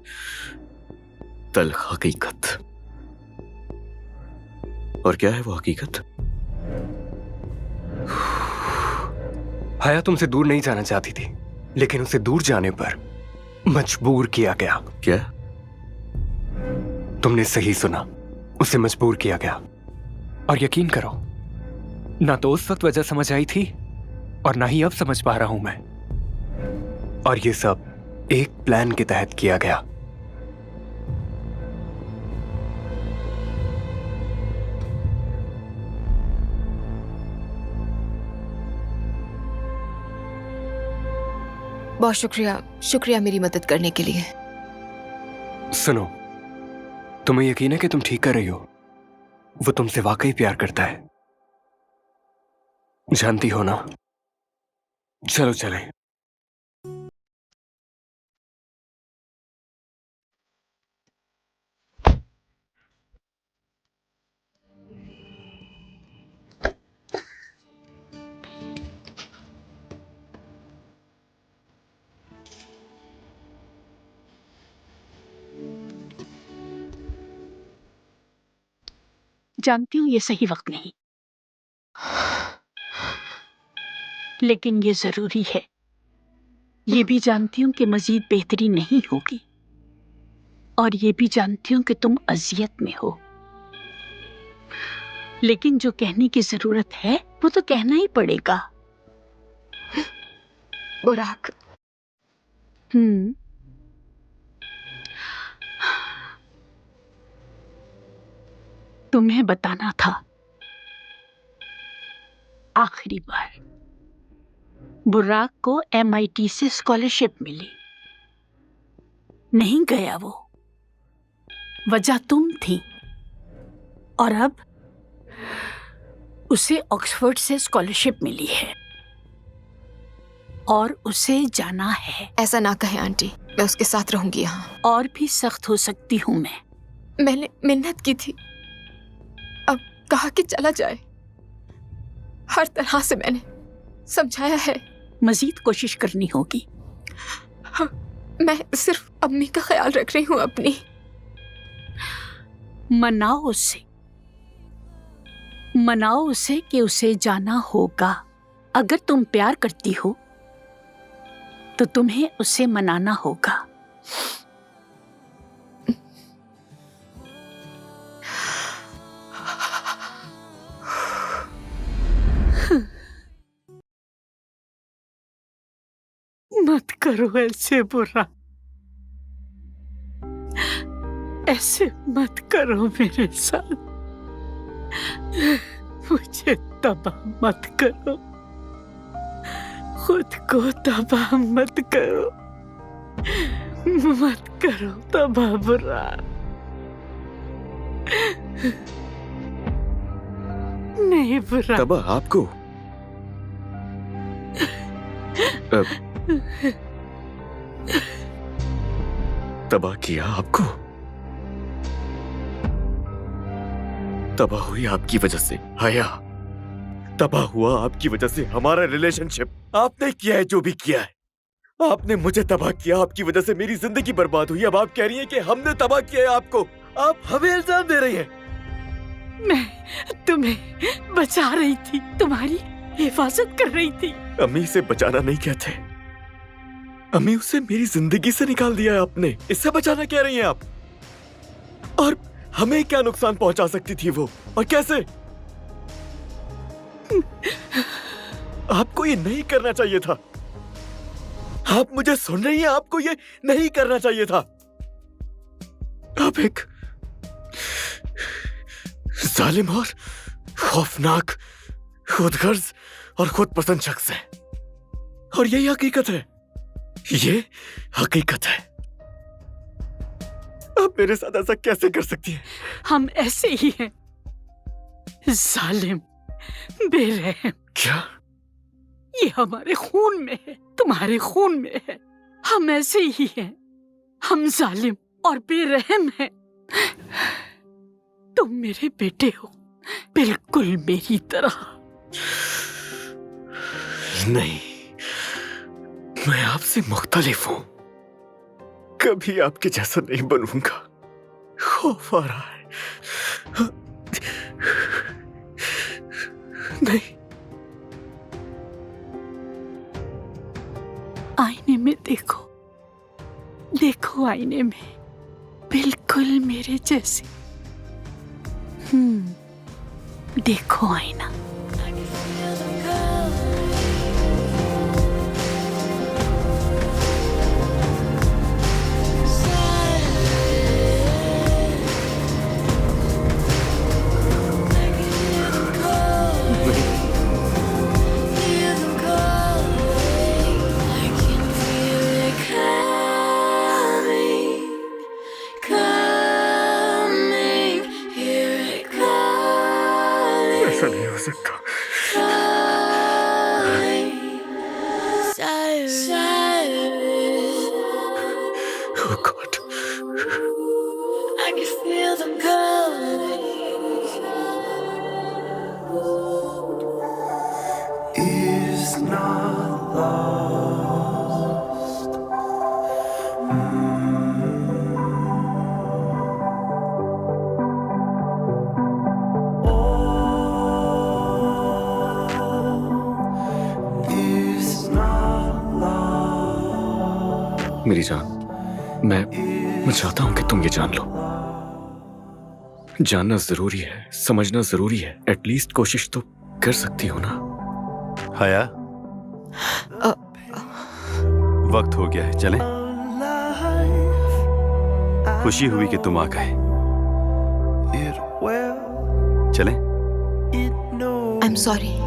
S3: तल्ख हकीकत। और क्या है वो हकीकत?
S12: हया तुमसे दूर नहीं जाना चाहती थी, लेकिन उसे दूर जाने पर मजबूर किया गया।
S3: क्या?
S12: तुमने सही सुना, उसे मजबूर किया गया। और यकीन करो, ना तो उस वक्त वजह समझ आई थी और ना ही अब समझ पा रहा हूं मैं। और ये सब एक प्लान के तहत किया गया।
S7: बहुत शुक्रिया, शुक्रिया मेरी मदद करने के लिए।
S12: सुनो, तुम्हें यकीन है कि तुम ठीक कर रही हो? वो तुमसे वाकई प्यार करता है, जानती हो ना? चलो चलें।
S8: जानती हूँ ये सही वक्त नहीं, लेकिन ये जरूरी है। ये भी जानती हूँ कि मजीद बेहतरी नहीं होगी, और ये भी जानती हूँ कि तुम अजियत में हो। लेकिन जो कहने की जरूरत है वो तो कहना ही पड़ेगा।
S7: बुराक,
S8: तुम्हें बताना था, आखिरी बार बुराक को MIT से स्कॉलरशिप मिली, नहीं गया वो, वजह तुम थी। और अब उसे ऑक्सफोर्ड से स्कॉलरशिप मिली है और उसे जाना है।
S7: ऐसा ना कहे आंटी, मैं उसके साथ रहूंगी यहाँ।
S8: और भी सख्त हो सकती हूँ मैं।
S7: मैंने मिन्नत की थी, अब कहा कि चला जाए। हर तरह से मैंने समझाया है।
S8: मजीद कोशिश करनी होगी।
S7: मैं सिर्फ अम्मी का ख्याल रख रही हूँ अपनी।
S8: मनाओ उसे कि उसे जाना होगा। अगर तुम प्यार करती हो तो तुम्हें उसे मनाना होगा। मत करो ऐसे बुरा, ऐसे मत करो मेरे साथ। मुझे तबाह मत करो, खुद को तबाह मत करो, मत करो तबाह बुरा। नहीं बुरा।
S3: तबाह आपको? तबाह किया आपको? तबाह हुई आपकी वजह से हया, तबाह हुआ आपकी वजह से हमारा रिलेशनशिप। आपने किया है जो भी किया है, आपने मुझे तबाह किया, आपकी वजह से मेरी जिंदगी बर्बाद हुई। अब आप कह रही हैं कि हमने तबाह किया है आपको, आप हमें इल्जाम दे रही हैं।
S8: मैं तुम्हें बचा रही थी, तुम्हारी हिफाजत कर रही थी।
S3: अम्मी से बचाना नहीं कहते, अम्मी उसे मेरी जिंदगी से निकाल दिया है आपने, इससे बचाना कह रही हैं आप। और हमें क्या नुकसान पहुंचा सकती थी वो, और कैसे? आपको ये नहीं करना चाहिए था। आप मुझे सुन रही हैं? आपको ये नहीं करना चाहिए था। आप एक जालिम और खौफनाक, खुदगर्ज और खुद पसंद शख्स है, और यही हकीकत है, ये हकीकत है। आप मेरे साथ ऐसा कैसे कर सकती हैं?
S8: हम ऐसे ही हैं, जालिम, बेरहम।
S3: क्या?
S8: ये हमारे खून में है, तुम्हारे खून में है। हम ऐसे ही हैं, हम जालिम और बेरहम हैं। तुम मेरे बेटे हो, बिल्कुल मेरी तरह।
S3: नहीं, मैं आपसे मुख्तलिफ हूं, कभी आपके जैसा नहीं बनूंगा। खौफ आ रहा है। नहीं।
S8: आईने में देखो, देखो आईने में, बिल्कुल मेरे जैसे। देखो आईना।
S3: ऐसा नहीं हो सकता। Oh God.
S11: I can feel them coming. It's not lost. It's not lost.
S3: मेरी जान, मैं चाहता हूं कि तुम ये जान लो। जानना जरूरी है, समझना जरूरी है। एटलीस्ट कोशिश तो कर सकती हो ना।
S6: हया, वक्त हो गया है, चलें? खुशी हुई कि तुम आ गए। चलें?
S7: I am sorry.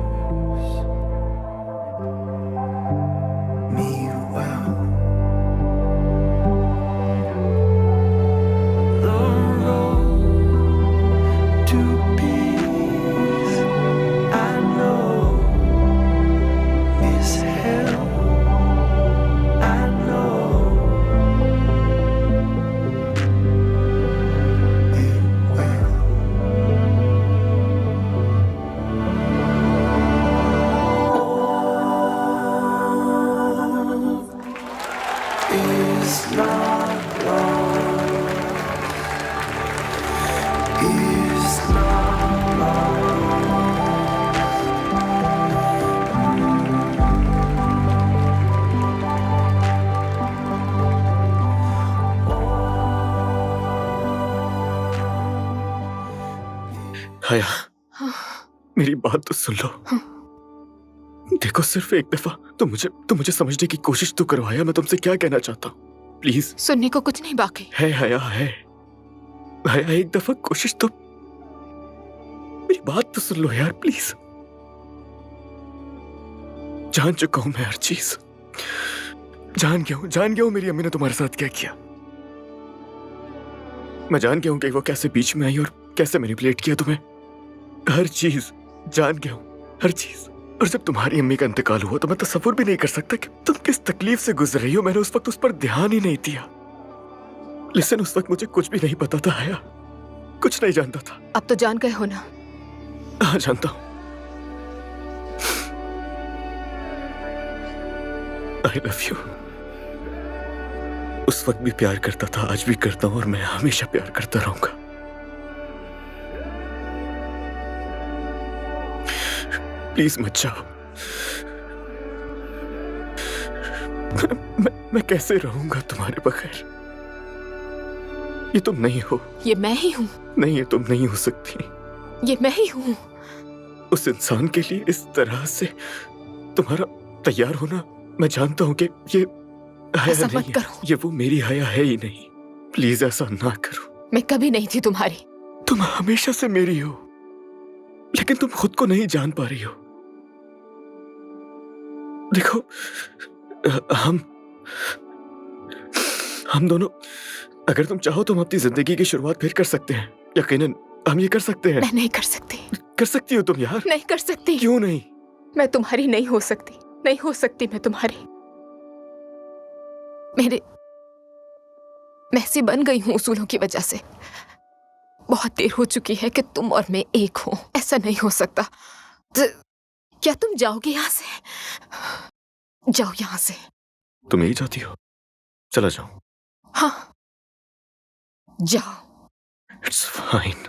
S3: हया, मेरी बात तो सुन लो। देखो, सिर्फ एक दफा तो मुझे समझने की कोशिश तो करो। हया, मैं तुमसे क्या कहना चाहता हूँ, प्लीज।
S7: सुनने को कुछ नहीं बाकी
S3: है हया, है हया, एक दफा कोशिश तो मेरी बात तो सुन लो यार प्लीज। जान चुका हूं मैं हर चीज। जान गया हूं मेरी अम्मी ने तुम्हारे साथ क्या किया। मैं जान गया हूं कि वो कैसे बीच में आई और कैसे मैनिपुलेट किया तुम्हें। हर चीज जान गया हूं, हर चीज। और जब तुम्हारी अम्मी का इंतकाल हुआ तो मैं तसव्वुर भी नहीं कर सकता कि तुम किस तकलीफ से गुजर रही हो। मैंने उस वक्त उस पर ध्यान ही नहीं दिया। लेकिन उस वक्त मुझे कुछ भी नहीं पता था हया, कुछ नहीं जानता था।
S7: अब तो जान गए हो ना?
S3: हाँ जानता हूं। I love you. उस वक्त भी प्यार करता था, आज भी करता हूं और मैं हमेशा प्यार करता रहूंगा। प्लीज मत जाओ। मैं कैसे रहूंगा तुम्हारे बगैर? ये तुम नहीं हो।
S7: ये मैं ही हूँ।
S3: नहीं, ये तुम नहीं हो सकती।
S7: ये मैं ही हूँ।
S3: उस इंसान के लिए इस तरह से तुम्हारा तैयार होना, मैं जानता हूं कि ये हया
S7: ऐसा
S3: नहीं
S7: मत
S3: है।
S7: करो।
S3: ये वो मेरी हया है ही नहीं। प्लीज ऐसा ना करो।
S7: मैं कभी नहीं थी तुम्हारी।
S3: तुम हमेशा से मेरी हो, लेकिन तुम खुद को नहीं जान पा रही हो। देखो, हम दोनों, अगर तुम चाहो तो हम अपनी जिंदगी की शुरुआत फिर कर सकते हैं। यकीनन हम ये कर सकते हैं।
S7: मैं नहीं कर सकती।
S3: कर सकती हो तुम यार।
S7: नहीं कर सकती।
S3: क्यों नहीं?
S7: मैं तुम्हारी नहीं हो सकती। नहीं हो सकती मैं तुम्हारी। मैं ऐसी बन गई हूं उसूलों की वजह से। बहुत देर हो चुकी है कि तुम और मैं एक हो। ऐसा नहीं हो सकता। क्या तुम जाओगे यहाँ से? जाओ यहाँ से।
S3: तुम यही चाहती हो? चला जाओ।
S7: हाँ, जाओ।
S3: It's fine.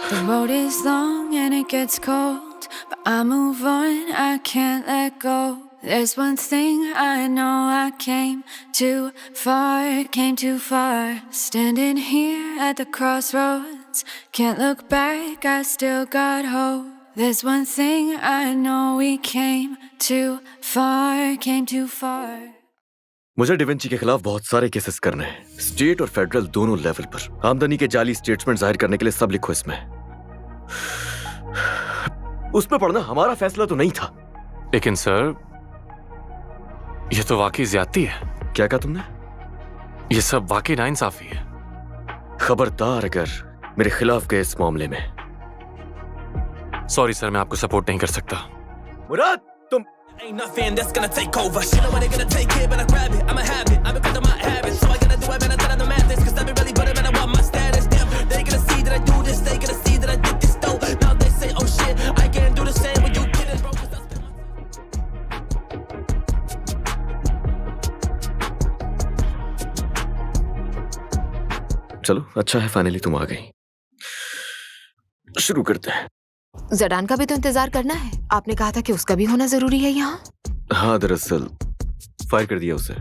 S9: The road is long and it gets cold, but I move on, I can't let go. There's one thing I know, I came too far. Standing here at the crossroads, can't look back, I still got hope. There's one thing I know, we came too far.
S3: मुझे da Vinci के खिलाफ बहुत सारे cases करने हैं, state और federal दोनों level पर। आमदनी के जाली स्टेटमेंट जाहिर करने के लिए सब लिखो इसमें। उसमें पढ़ना हमारा फैसला तो नहीं था।
S5: लेकिन सर, ये तो वाकई ज्यादती है।
S3: क्या कहा तुमने?
S5: ये सब वाकई नाइंसाफी है।
S3: खबरदार अगर मेरे खिलाफ गए इस मामले में।
S5: सॉरी सर, मैं आपको सपोर्ट नहीं कर सकता।
S3: मुराद, तुम
S1: Ain't nothing that's gonna take over. Shit, know where they gonna take it, but I grab it. I'ma have it. I've been cutting my habits, so I gotta do it, man. I thought I'm the madness, 'cause I've been really putting, man. I want my status. Damn, they gonna see that I do this. They gonna see that I did this though. Now they say, oh shit, I can't do the same when you get it, bro. 'Cause I spend
S3: चलो, अच्छा है finally तुम आ गई। शुरू करते हैं।
S7: जडान का भी तो इंतजार करना है। आपने कहा था कि उसका भी होना जरूरी है यहाँ।
S3: हाँ, दरअसल फायर कर दिया उसे।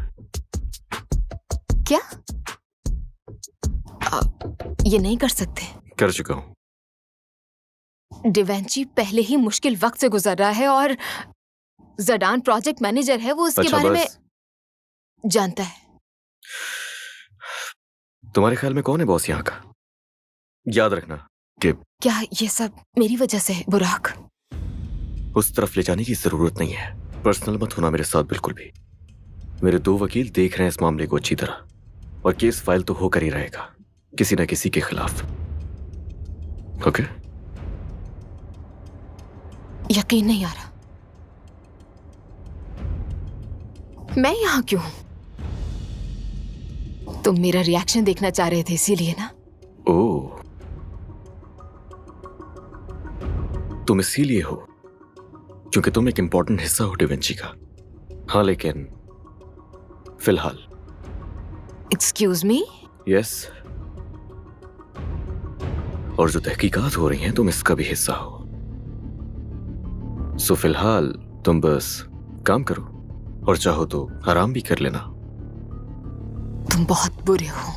S7: क्या? ये नहीं कर सकते।
S3: कर चुका हूँ।
S7: डिवेंची पहले ही मुश्किल वक्त से गुजर रहा है और जडान प्रोजेक्ट मैनेजर है, वो इसके
S3: अच्छा,
S7: बारे
S3: बस।
S7: में जानता है।
S3: तुम्हारे ख्याल में कौन है बॉस यहाँ का? याद रखना कि
S7: क्या ये सब मेरी वजह से है बुराक?
S3: उस तरफ ले जाने की जरूरत नहीं है। पर्सनल मत होना मेरे साथ बिल्कुल भी। मेरे 2 वकील देख रहे हैं इस मामले को अच्छी तरह, और केस फाइल तो होकर ही रहेगा किसी न किसी के खिलाफ। ओके?
S7: यकीन नहीं आ रहा। मैं यहाँ क्यों हूं? तुम मेरा रिएक्शन देखना चाह रहे थे इसीलिए ना?
S3: ओह, तुम इसीलिए हो क्योंकि तुम एक इंपॉर्टेंट हिस्सा हो डिविंची का। हाँ, लेकिन फिलहाल।
S7: Excuse me?
S3: यस। और जो तहकीकात हो रही हैं तुम इसका भी हिस्सा हो। सो फिलहाल तुम बस काम करो, और चाहो तो आराम भी कर लेना।
S7: तुम बहुत बुरे हो।